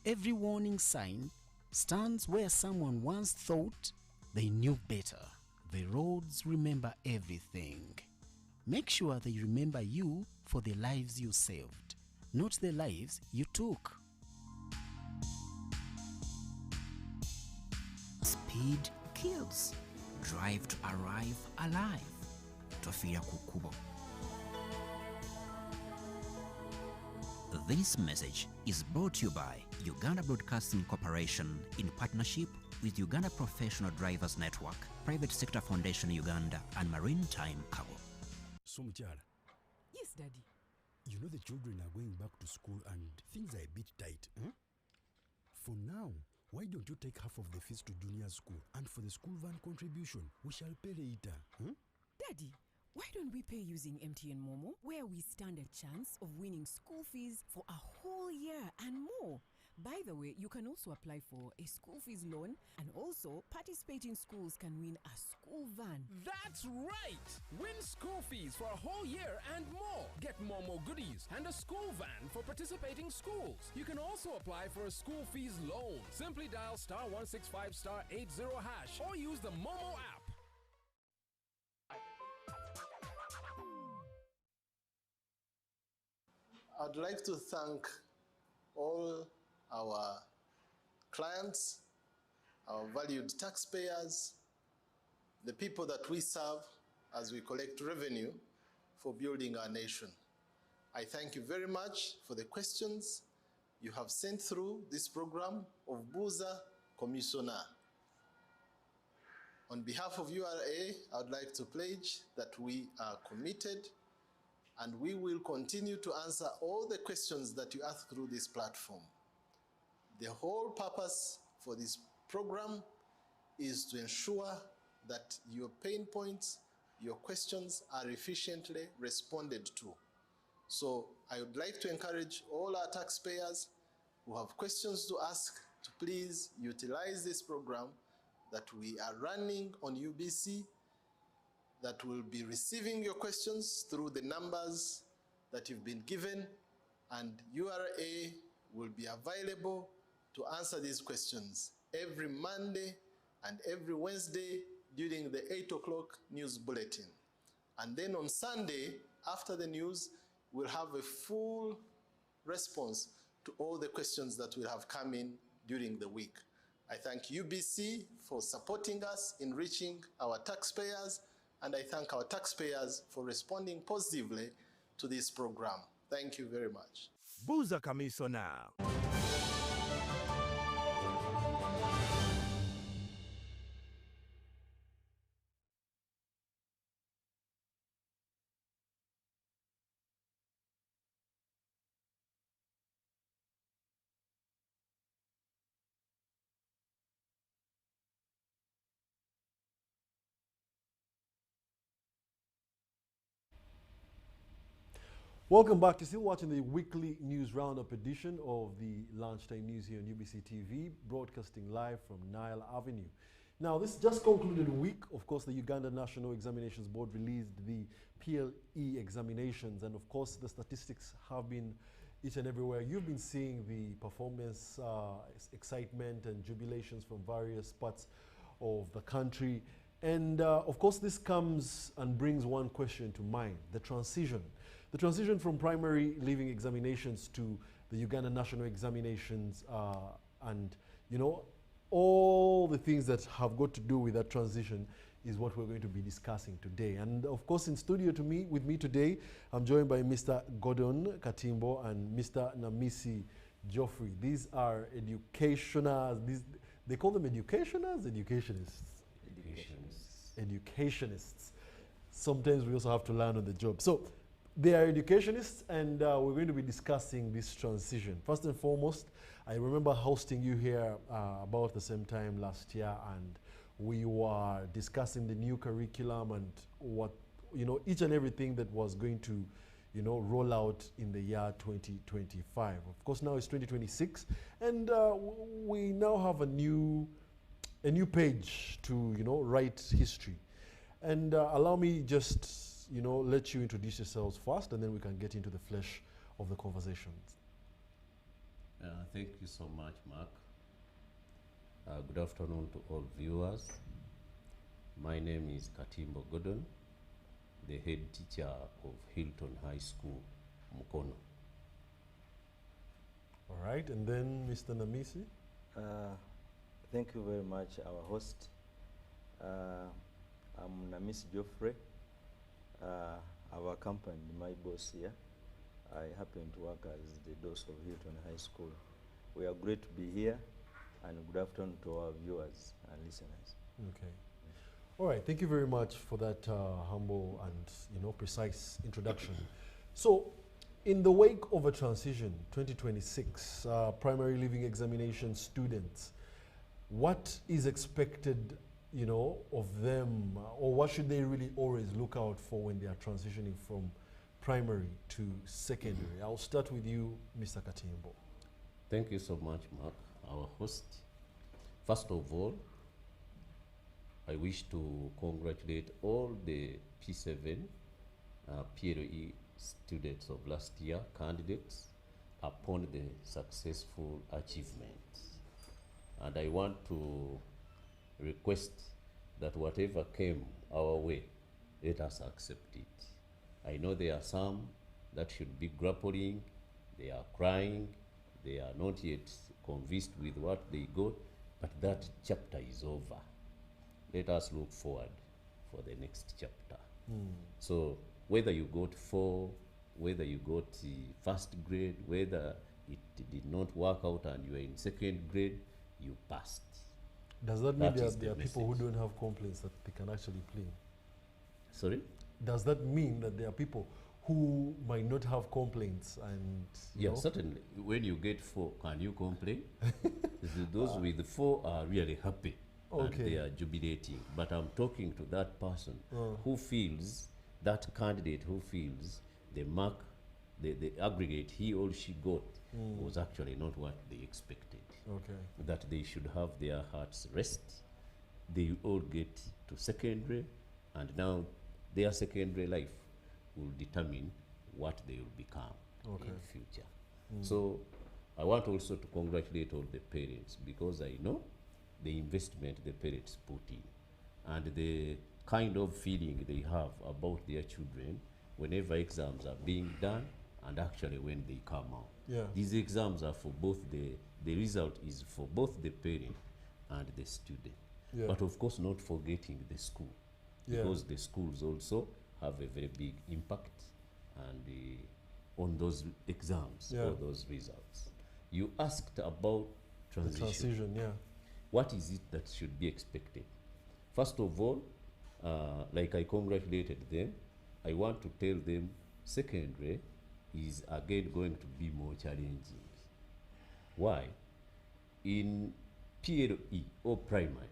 [SPEAKER 15] Every warning sign stands where someone once thought they knew better. The roads remember everything. Make sure they remember you for the lives you saved, not the lives you took.
[SPEAKER 16] Speed kills. Drive to arrive alive. Tofia Kukubo. This message is brought to you by Uganda Broadcasting Corporation in partnership with Uganda Professional Drivers Network, Private Sector Foundation Uganda, and Maritime Cargo.
[SPEAKER 11] Sumchara.
[SPEAKER 13] Yes, Daddy.
[SPEAKER 11] You know the children are going back to school and things are a bit tight. For now, why don't you take half of the fees to junior school? And for the school van contribution, we shall pay later.
[SPEAKER 13] Daddy, why don't we pay using MTN Momo, where we stand a chance of winning school fees for a whole year and more? By the way, you can also apply for a school fees loan, and also participating schools can win a school van.
[SPEAKER 14] That's right! Win school fees for a whole year and more. Get Momo goodies and a school van for participating schools. You can also apply for a school fees loan. Simply dial *165*80# or use the Momo app.
[SPEAKER 29] I'd like to thank all our clients, our valued taxpayers, the people that we serve as we collect revenue for building our nation. I thank you very much for the questions you have sent through this program of Buza Commissioner. On behalf of URA, I would like to pledge that we are committed and we will continue to answer all the questions that you ask through this platform. The whole purpose for this program is to ensure that your pain points, your questions are efficiently responded to. So I would like to encourage all our taxpayers who have questions to ask to please utilize this program that we are running on UBC, that will be receiving your questions through the numbers that you've been given, and URA will be available to answer these questions every Monday and every Wednesday during the 8 o'clock news bulletin. And then on Sunday, after the news, we'll have a full response to all the questions that will have come in during the week. I thank UBC for supporting us in reaching our taxpayers, and I thank our taxpayers for responding positively to this program. Thank you very much.
[SPEAKER 12] Buza Commissioner.
[SPEAKER 1] Welcome back. You're still watching the weekly news roundup edition of the Lunchtime News here on UBC TV, broadcasting live from Nile Avenue. Now, this just concluded a week. Of course, the Uganda National Examinations Board released the PLE examinations, and of course, the statistics have been each and everywhere. You've been seeing the performance, excitement, and jubilations from various parts of the country. And of course, this comes and brings one question to mind: the transition. The transition from primary leaving examinations to the Uganda National Examinations, and you know, all the things that have got to do with that transition is what we're going to be discussing today. And of course, in studio with me today, I'm joined by Mr. Gordon Katimbo and Mr. Namisi Geoffrey. These are educationers. They call them educationers, educationists. Sometimes we also have to learn on the job. So they are educationists, and we're going to be discussing this transition. First and foremost, I remember hosting you here about the same time last year, and we were discussing the new curriculum and what, you know, each and everything that was going to, you know, roll out in the year 2025. Of course, now it's 2026, and we now have a new page to, you know, write history. And allow me just, you know, let you introduce yourselves first, and then we can get into the flesh of the conversations.
[SPEAKER 2] Thank you so much, Mark. Good afternoon to all viewers. My name is Katimbo Gordon, the head teacher of Hilton High School, Mukono.
[SPEAKER 1] All right, and then Mr. Namisi.
[SPEAKER 3] Thank you very much, our host. I'm Namisi Geoffrey. I've accompanied my boss here. I happen to work as the boss of Hilton High School. We are great to be here, and good afternoon to our viewers and listeners.
[SPEAKER 1] Okay. All right, thank you very much for that humble and, you know, precise introduction. So, in the wake of a transition, 2026, primary leaving examination students what is expected, you know, of them, or what should they really always look out for when they are transitioning from primary to secondary? I'll start with you, Mr. Katimbo.
[SPEAKER 2] Thank you so much, Mark, our host. First of all, I wish to congratulate all the P7 PLE students of last year, candidates, upon the successful achievements. And I want to request that whatever came our way, let us accept it. I know there are some that should be grappling, they are crying, they are not yet convinced with what they got, but that chapter is over. Let us look forward for the next chapter. So whether you got 4, whether you got first grade, whether it did not work out and you are in second grade, you passed.
[SPEAKER 1] Does that mean
[SPEAKER 2] That is
[SPEAKER 1] there are
[SPEAKER 2] the
[SPEAKER 1] people who
[SPEAKER 2] message.
[SPEAKER 1] don't have complaints that they can actually play?
[SPEAKER 2] Sorry?
[SPEAKER 1] Does that mean that there are people who might not have complaints and you
[SPEAKER 2] Yeah,
[SPEAKER 1] know?
[SPEAKER 2] certainly. When you get 4, can you complain? Those with 4 are really happy and
[SPEAKER 1] Okay.
[SPEAKER 2] they are jubilating. But I'm talking to that person who feels, that candidate who feels the mark, the aggregate he or she got was actually not what they expected.
[SPEAKER 1] Okay.
[SPEAKER 2] That they should have their hearts rest. They all get to secondary, and now their secondary life will determine what they will become in future. So I want also to congratulate all the parents, because I know the investment the parents put in and the kind of feeling they have about their children whenever exams are being done and actually when they come out.
[SPEAKER 1] Yeah.
[SPEAKER 2] These exams are for both the result is for both the parent and the student.
[SPEAKER 1] Yeah.
[SPEAKER 2] But of course not forgetting the school,
[SPEAKER 1] Yeah.
[SPEAKER 2] because the schools also have a very big impact and on those exams
[SPEAKER 1] Yeah.
[SPEAKER 2] or those results. You asked about transition.
[SPEAKER 1] The transition, yeah.
[SPEAKER 2] What is it that should be expected? First of all, like I congratulated them, I want to tell them secondary is again going to be more challenging. Why? In PLE or primary,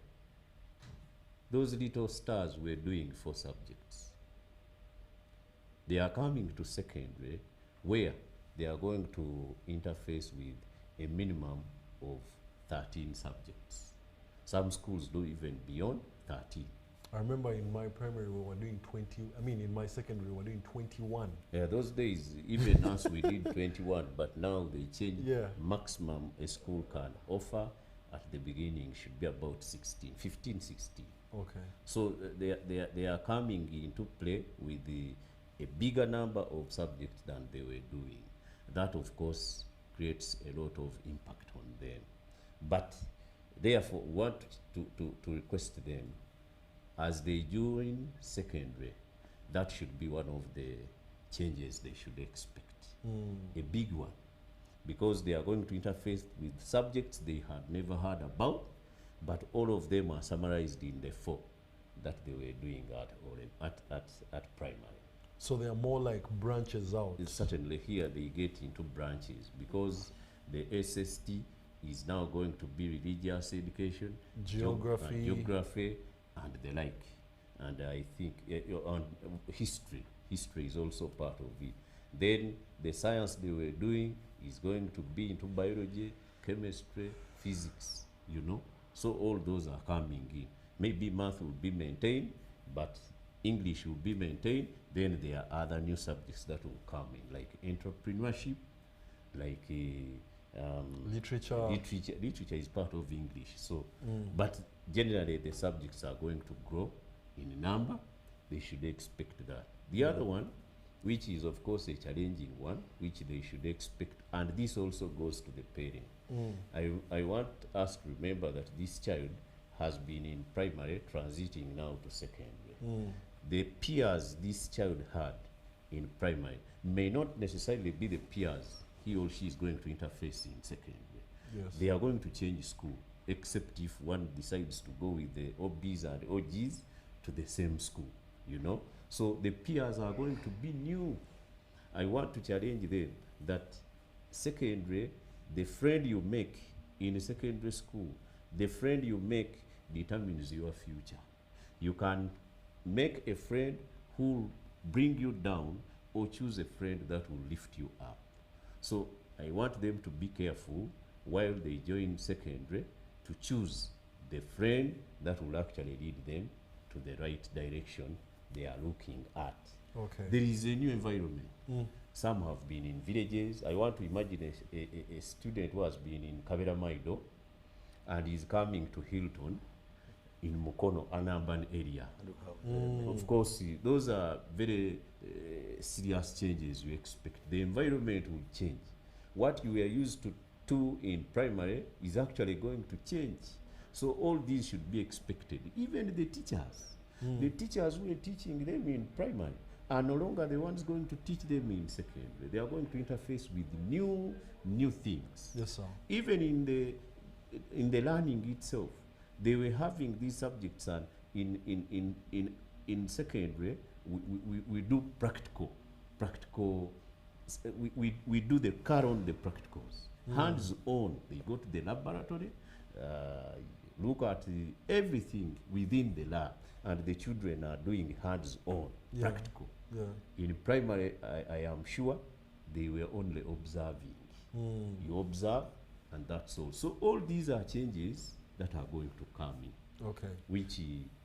[SPEAKER 2] those little stars were doing 4 subjects. They are coming to secondary where they are going to interface with a minimum of 13 subjects. Some schools do even beyond 13.
[SPEAKER 1] I remember in my primary we were doing 20, I mean in my secondary we were doing 21.
[SPEAKER 2] Yeah, those days, even us, we did 21, but now they changed.
[SPEAKER 1] Yeah.
[SPEAKER 2] Maximum a school can offer at the beginning should be about 16, 15, 16.
[SPEAKER 1] Okay.
[SPEAKER 2] So they are coming into play with a bigger number of subjects than they were doing. That, of course, creates a lot of impact on them. But therefore, want to request them, as they join secondary, that should be one of the changes they should expect. A big one, because they are going to interface with subjects they had never heard about, but all of them are summarized in the 4 that they were doing at primary.
[SPEAKER 1] So they are more like branches out.
[SPEAKER 2] Certainly here they get into branches, because the SST is now going to be religious education, geography and the like. And I think on history is also part of it. Then the science they were doing is going to be into biology, chemistry, physics, you know. So all those are coming in. Maybe math will be maintained, but English will be maintained. Then there are other new subjects that will come in, like entrepreneurship, like
[SPEAKER 1] literature.
[SPEAKER 2] Literature is part of English. So, but generally the subjects are going to grow in number. They should expect that. The other one, which is of course a challenging one, which they should expect, and this also goes to the parent. I want us to remember that this child has been in primary, transiting now to secondary. The peers this child had in primary may not necessarily be the peers he or she is going to interface in secondary.
[SPEAKER 1] Yes.
[SPEAKER 2] They are going to change school, except if one decides to go with the OBs and OGs to the same school, you know. So the peers are going to be new. I want to challenge them that secondary, the friend you make in a secondary school The friend you make determines your future. You can make a friend who will bring you down, or choose a friend that will lift you up. So I want them to be careful while they join secondary to choose the friend that will actually lead them to the right direction they are looking at.
[SPEAKER 1] Okay.
[SPEAKER 2] There is a new environment.
[SPEAKER 1] Mm.
[SPEAKER 2] Some have been in villages. I want to imagine a student who has been in Kabera Maido and is coming to Hilton in Mukono, an urban area. Of course, those are very serious changes you expect. The environment will change. What you were used to in primary is actually going to change. So all these should be expected. Even the teachers. The teachers who are teaching them in primary are no longer the ones going to teach them in secondary. They are going to interface with new things.
[SPEAKER 1] Yes, sir.
[SPEAKER 2] Even in the learning itself, they were having these subjects, and in secondary we do practical. We do the car on the practicals, hands on. They go to the laboratory, look at everything within the lab, and the children are doing hands on, practical.
[SPEAKER 1] Yeah.
[SPEAKER 2] In primary, I am sure they were only observing. You observe, and that's all. So all these are changes that are going to come in.
[SPEAKER 1] Okay.
[SPEAKER 2] Which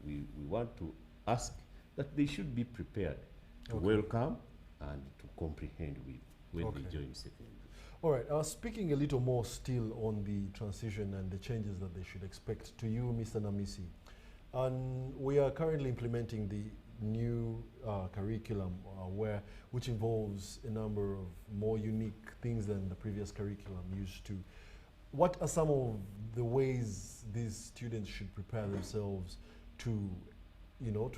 [SPEAKER 2] we want to ask that they should be prepared to
[SPEAKER 1] Okay.
[SPEAKER 2] welcome and to comprehend with when
[SPEAKER 1] Okay.
[SPEAKER 2] they join secondary.
[SPEAKER 1] All right, speaking a little more still on the transition and the changes that they should expect, to you, Mr. Namisi. And we are currently implementing the new curriculum which involves a number of more unique things than the previous curriculum used to. What are some of the ways these students should prepare themselves to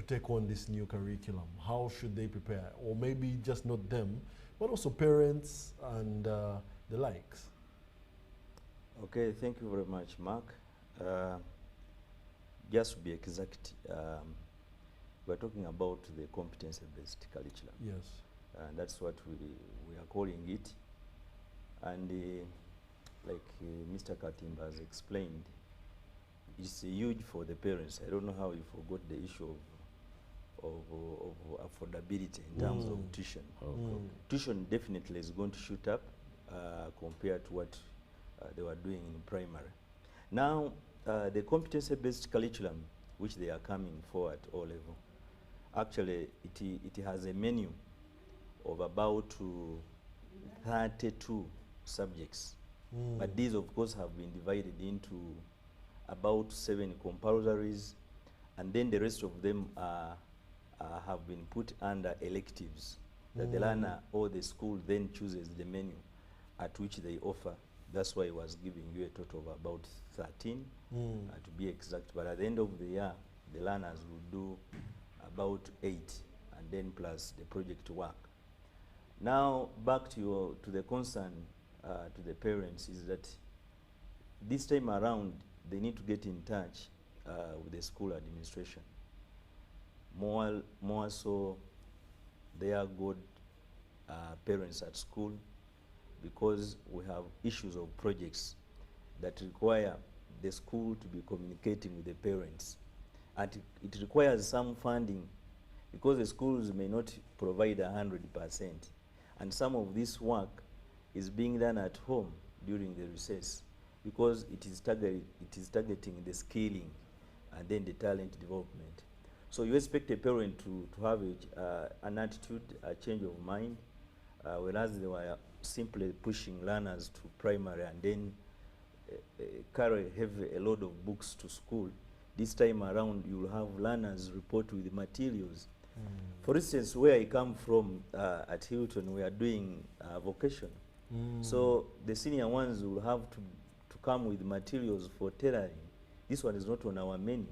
[SPEAKER 1] take on this new curriculum? How should they prepare? Or maybe just not them, but also parents and the likes.
[SPEAKER 3] Okay, thank you very much, Mark. Just to be exact, we're talking about the competency-based curriculum.
[SPEAKER 1] Yes.
[SPEAKER 3] And that's what we are calling it. And like Mr. Katimba has explained, it's huge for the parents. I don't know how you forgot the issue of affordability in terms of tuition. Tuition definitely is going to shoot up compared to what they were doing in primary. Now, the competency-based curriculum, which they are coming for at O level, actually it has a menu of about 32 subjects. But these, of course, have been divided into about 7 compulsories, and then the rest of them have been put under electives that the learner or the school then chooses the menu at which they offer. That's why I was giving you a total of about 13 to be exact. But at the end of the year, the learners will do about 8, and then plus the project work. Now, back to the concern to the parents is that this time around, they need to get in touch with the school administration. More so, they are good parents at school, because we have issues of projects that require the school to be communicating with the parents. And it requires some funding, because the schools may not provide 100%. And some of this work is being done at home during the recess, because it is targeting the skilling and then the talent development. So you expect a parent to have an attitude, a change of mind, whereas they were simply pushing learners to primary and then carry a load of books to school. This time around, you will have learners report with materials. For instance, where I come from at Hilton, we are doing vocation. So the senior ones will have to come with materials for tailoring. This one is not on our menu.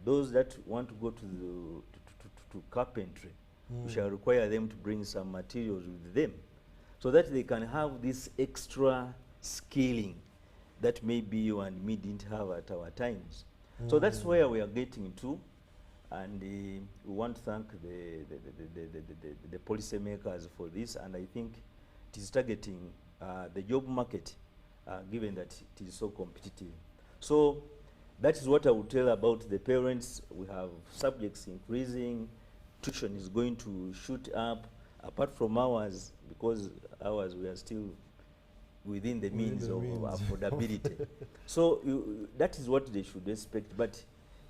[SPEAKER 3] Those that want to go to carpentry, we shall require them to bring some materials with them, so that they can have this extra skilling that maybe you and me didn't have at our times. So that's where we are getting to, and we want to thank the policymakers for this, and I think it is targeting the job market, given that it is so competitive. So that is what I would tell about the parents. We have subjects increasing, tuition is going to shoot up, apart from ours, because ours we are still within the means of affordability. So that is what they should expect, but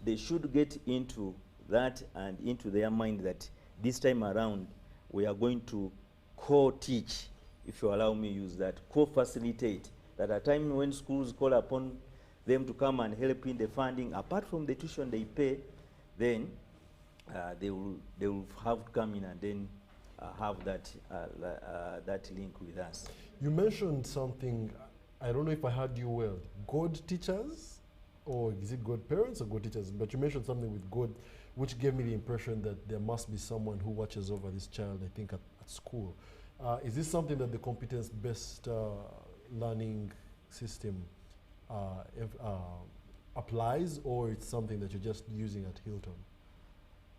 [SPEAKER 3] they should get into that and into their mind that this time around we are going to co-teach, if you allow me use that, co-facilitate, that at a time when schools call upon them to come and help in the funding, apart from the tuition they pay, then they will have to come in and then have that that link with us.
[SPEAKER 1] You mentioned something, I don't know if I heard you well, God teachers, or is it God parents or God teachers? But you mentioned something with God, which gave me the impression that there must be someone who watches over this child, I think, at school. Is this something that the competence-based learning system applies, or it's something that you're just using at Hilton?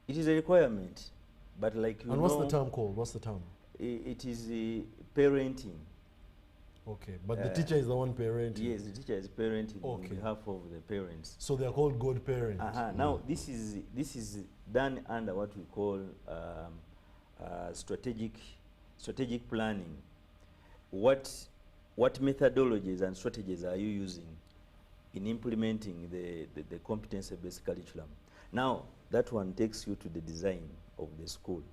[SPEAKER 3] It is a requirement, but like you know...
[SPEAKER 1] And what's the term called? What's the term?
[SPEAKER 3] It is parenting.
[SPEAKER 1] Okay, but the teacher is the one parenting?
[SPEAKER 3] Yes, the teacher is parenting on behalf of the parents.
[SPEAKER 1] So they are called God parents?
[SPEAKER 3] Now, this is done under what we call strategic planning. What methodologies and strategies are you using in implementing the competency-based curriculum? Now, that one takes you to the design of the school.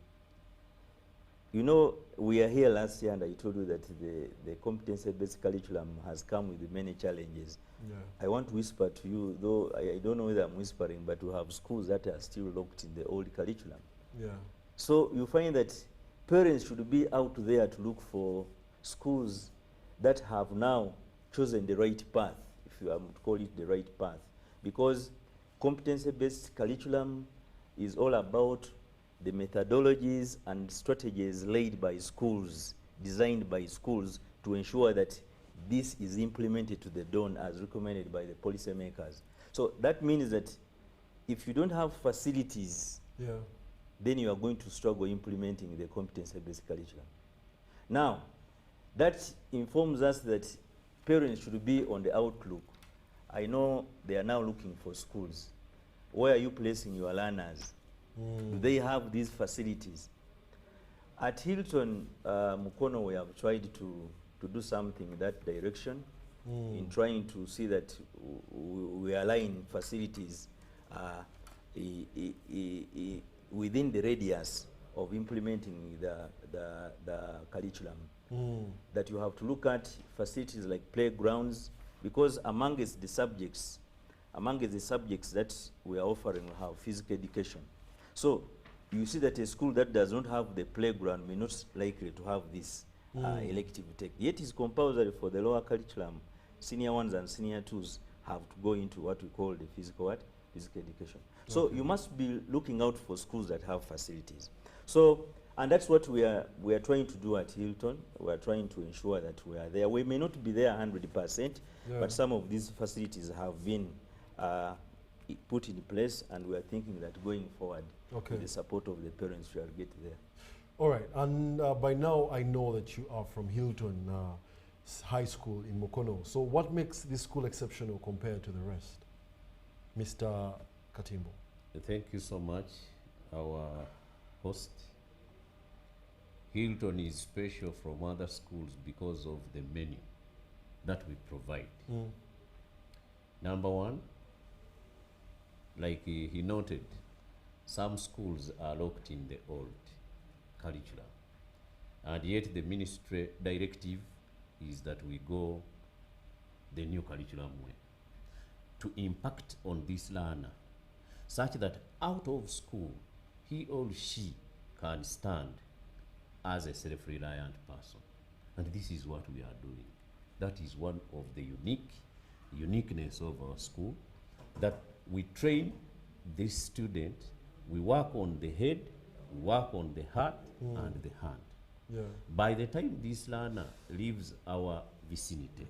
[SPEAKER 3] You know, we are here last year and I told you that the competency-based curriculum has come with many challenges. Yeah. I want to whisper to you, though I don't know whether I'm whispering, but we have schools that are still locked in the old curriculum. Yeah. So you find that parents should be out there to look for schools that have now chosen the right path, if you are to call it the right path, because competency-based curriculum is all about the methodologies and strategies laid by schools, designed by schools to ensure that this is implemented to the dawn as recommended by the policymakers. So that means that if you don't have facilities, then you are going to struggle implementing the competency-based curriculum. Now, that informs us that parents should be on the outlook. I know they are now looking for schools. Where are you placing your learners? Do they have these facilities? At Hilton, Mukono, we have tried to do something in that direction, in trying to see that we align facilities within the radius of implementing the curriculum. That you have to look at facilities like playgrounds, because amongst the subjects that we are offering, we have physical education. So you see that a school that does not have the playground may not likely to have this elective take. Yet is compulsory for the lower curriculum. Senior ones and senior twos have to go into what we call the physical education. So you must be looking out for schools that have facilities. So, and that's what we are trying to do at Hilton. We are trying to ensure that we are there. We may not be there 100%, but some of these facilities have been put in place, and we are thinking that going forward, with the support of the parents, we will get there.
[SPEAKER 1] All right, and by now I know that you are from Hilton High School in Mukono. So what makes this school exceptional compared to the rest? Mr. Katimbo.
[SPEAKER 2] Thank you so much, our host. Hilton is special from other schools because of the menu that we provide. Number one, like he noted, some schools are locked in the old curriculum, and yet the ministry directive is that we go the new curriculum way to impact on this learner, such that out of school he or she can stand as a self-reliant person. And this is what we are doing. That is one of the uniqueness of our school, that we train this student, we work on the head, we work on the heart and the hand. Yeah. By the time this learner leaves our vicinity,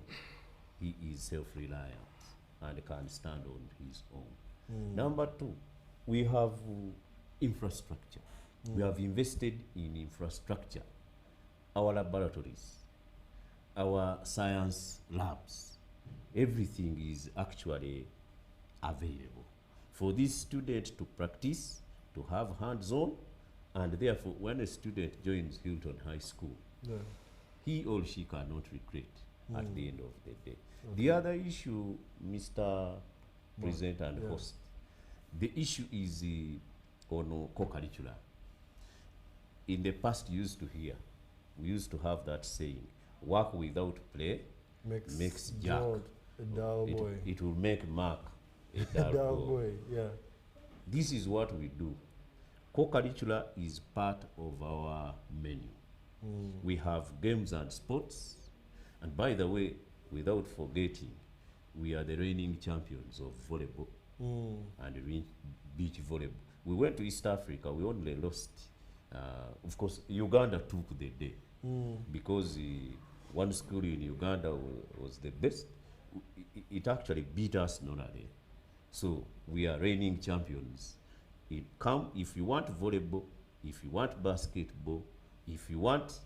[SPEAKER 2] he is self-reliant and can stand on his own. Number two, we have infrastructure. We have invested in infrastructure, our laboratories, our science labs. Everything is actually available for this student to practice, to have hands-on, and therefore when a student joins Hilton High School, he or she cannot regret at the end of the day. The other issue, Mr. President and host, the issue is on co-curricular. In the past, we used to have that saying, work without play makes Jack.
[SPEAKER 1] A dull boy.
[SPEAKER 2] It will make Mark a dull boy.
[SPEAKER 1] Yeah.
[SPEAKER 2] This is what we do. Co-curricular is part of our menu. We have games and sports. And by the way, without forgetting, we are the reigning champions of volleyball and beach volleyball. We went to East Africa, we only lost. Of course, Uganda took the day because one school in Uganda was the best. It actually beat us normally. So we are reigning champions. If you want volleyball, if you want basketball, if you want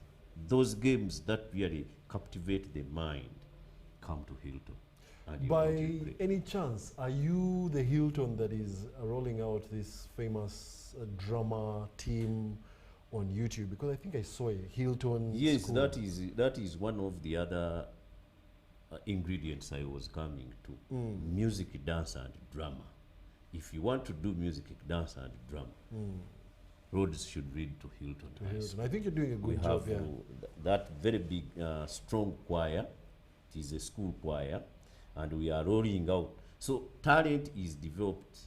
[SPEAKER 2] those games that really captivate the mind, come to Hilton. And
[SPEAKER 1] by any chance, are you the Hilton that is rolling out this famous drama team on YouTube? Because I think I saw a Hilton
[SPEAKER 2] Yes,
[SPEAKER 1] school.
[SPEAKER 2] that is one of the other ingredients I was coming to. Music, dance, and drama. If you want to do music, dance, and drama, roads should lead to Hilton High School.
[SPEAKER 1] I think you're doing a good job,
[SPEAKER 2] We have that very big, strong choir. It is a school choir, and we are rolling out. So talent is developed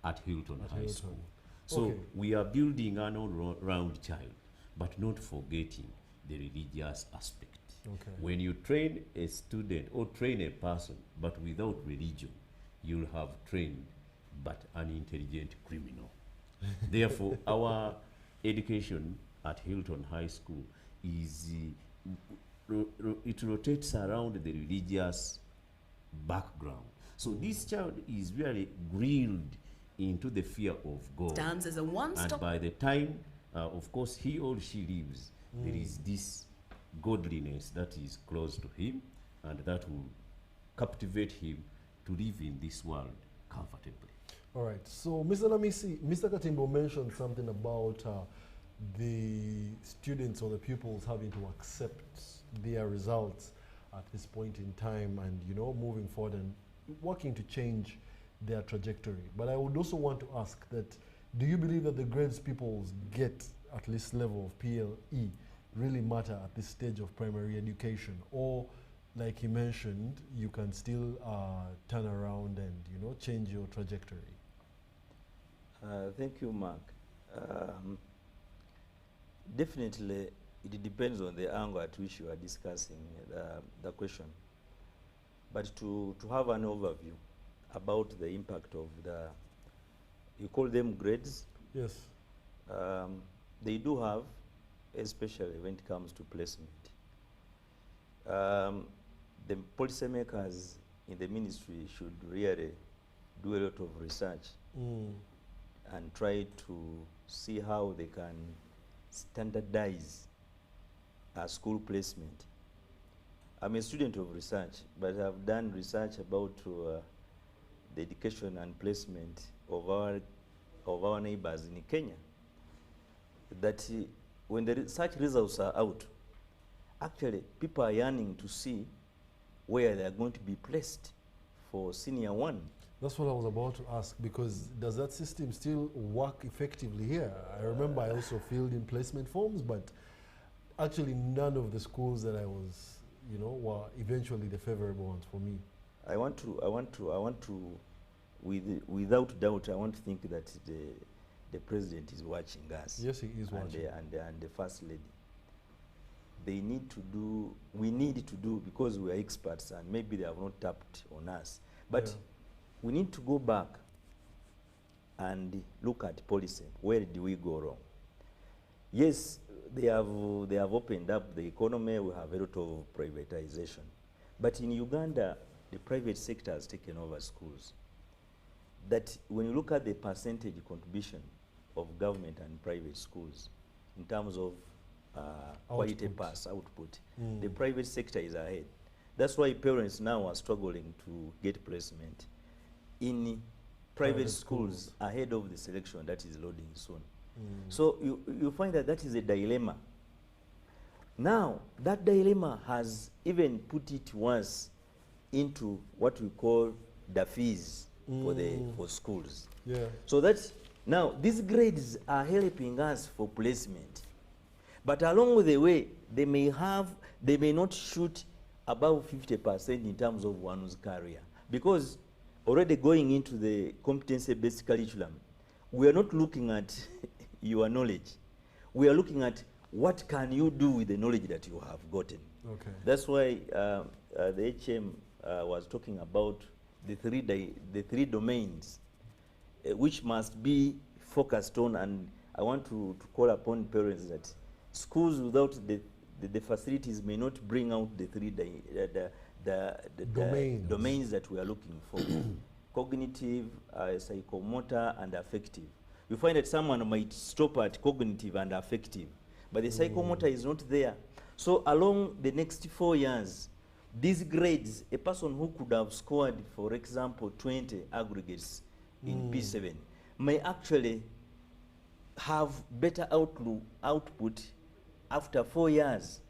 [SPEAKER 2] at Hilton High School. So we are building an all-round child, but not forgetting the religious aspect. When you train a student or train a person, but without religion, you'll have trained but an intelligent criminal. Therefore, our education at Hilton High School is, it rotates around the religious background. So this child is really grilled into the fear of God.
[SPEAKER 17] Stands as a one-stop.
[SPEAKER 2] And by the time, of course, he or she leaves, there is this godliness that is close to him and that will captivate him to live in this world comfortably.
[SPEAKER 1] All right. So, Mr. Namisi, Mr. Katimbo mentioned something about the students or the pupils having to accept their results at this point in time and, you know, moving forward and working to change their trajectory. But I would also want to ask that, do you believe that the grades pupils get at this level of PLE really matter at this stage of primary education? Or, like he mentioned, you can still turn around and, you know, change your trajectory?
[SPEAKER 3] Thank you, Mark. Definitely, it depends on the angle at which you are discussing the question. But to have an overview about the impact of you call them grades?
[SPEAKER 1] Yes.
[SPEAKER 3] They do have, especially when it comes to placement. The policymakers in the ministry should really do a lot of research and try to see how they can standardize school placement. I'm a student of research, but I've done research about the education and placement of our neighbors in Kenya. That when the research results are out, actually people are yearning to see where they are going to be placed for senior one.
[SPEAKER 1] That's what I was about to ask, because does that system still work effectively here? I remember I also filled in placement forms, but actually none of the schools that I was, you know, were eventually the favorable ones for me.
[SPEAKER 3] I want to, without doubt, I want to think that the president is watching us.
[SPEAKER 1] Yes, he is watching.
[SPEAKER 3] And the first lady. They need to do, we need to do, because we are experts and maybe they have not tapped on us. But we need to go back and look at policy. Where do we go wrong? Yes, they have opened up the economy. We have a lot of privatization. But in Uganda, the private sector has taken over schools. That when you look at the percentage contribution of government and private schools in terms of quality pass output, the private sector is ahead. That's why parents now are struggling to get placement. in private schools ahead of the selection that is loading soon. So you find that that is a dilemma. Now, that dilemma has even put it once into what we call the fees for schools.
[SPEAKER 1] Yeah.
[SPEAKER 3] So that now these grades are helping us for placement, but along the way they may not shoot above 50% in terms of one's career, because already going into the competency-based curriculum, we are not looking at your knowledge. We are looking at what can you do with the knowledge that you have gotten.
[SPEAKER 1] Okay.
[SPEAKER 3] That's why the HM was talking about the three domains which must be focused on, and I want to call upon parents that schools without the facilities may not bring out the domains that we are looking for. Cognitive, psychomotor, and affective. You find that someone might stop at cognitive and affective, but the psychomotor is not there. So along the next 4 years, these grades, a person who could have scored, for example, 20 aggregates in P7 may actually have better output after 4 years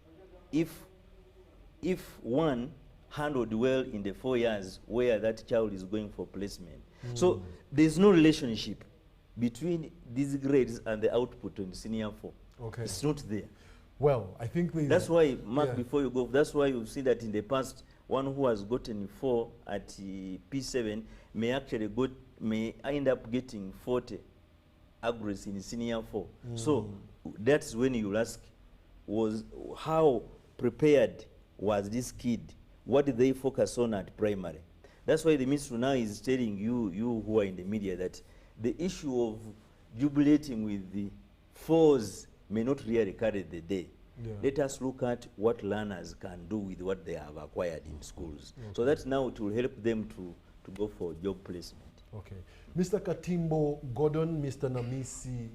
[SPEAKER 3] if one handled well in the 4 years where that child is going for placement. So there's no relationship between these grades and the output on senior 4.
[SPEAKER 1] Okay.
[SPEAKER 3] It's not there.
[SPEAKER 1] Well, I think
[SPEAKER 3] that's why, Mark, before you go, that's why you see that in the past, one who has gotten 4 at P7 may actually may end up getting 40 aggregates in senior 4. So that's when you ask, was how prepared was this kid? What did they focus on at primary? That's why the ministry now is telling you who are in the media, that the issue of jubilating with the 4s may not really carry the day. Yeah. Let us look at what learners can do with what they have acquired in schools. Okay. So that now it will help them to go for job placement.
[SPEAKER 1] Okay. Mr. Katimbo Gordon, Mr. Namisi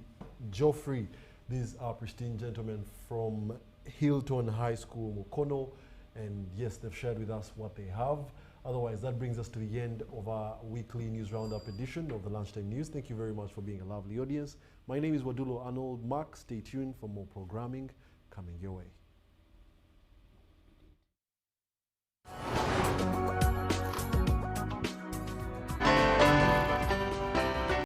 [SPEAKER 1] Geoffrey, these are pristine gentlemen from Hilton High School, Mukono, and yes, they've shared with us what they have. Otherwise, that brings us to the end of our weekly news roundup edition of the Lunchtime News. Thank you very much for being a lovely audience. My name is Wadulo Arnold. Mark, stay tuned for more programming coming your way.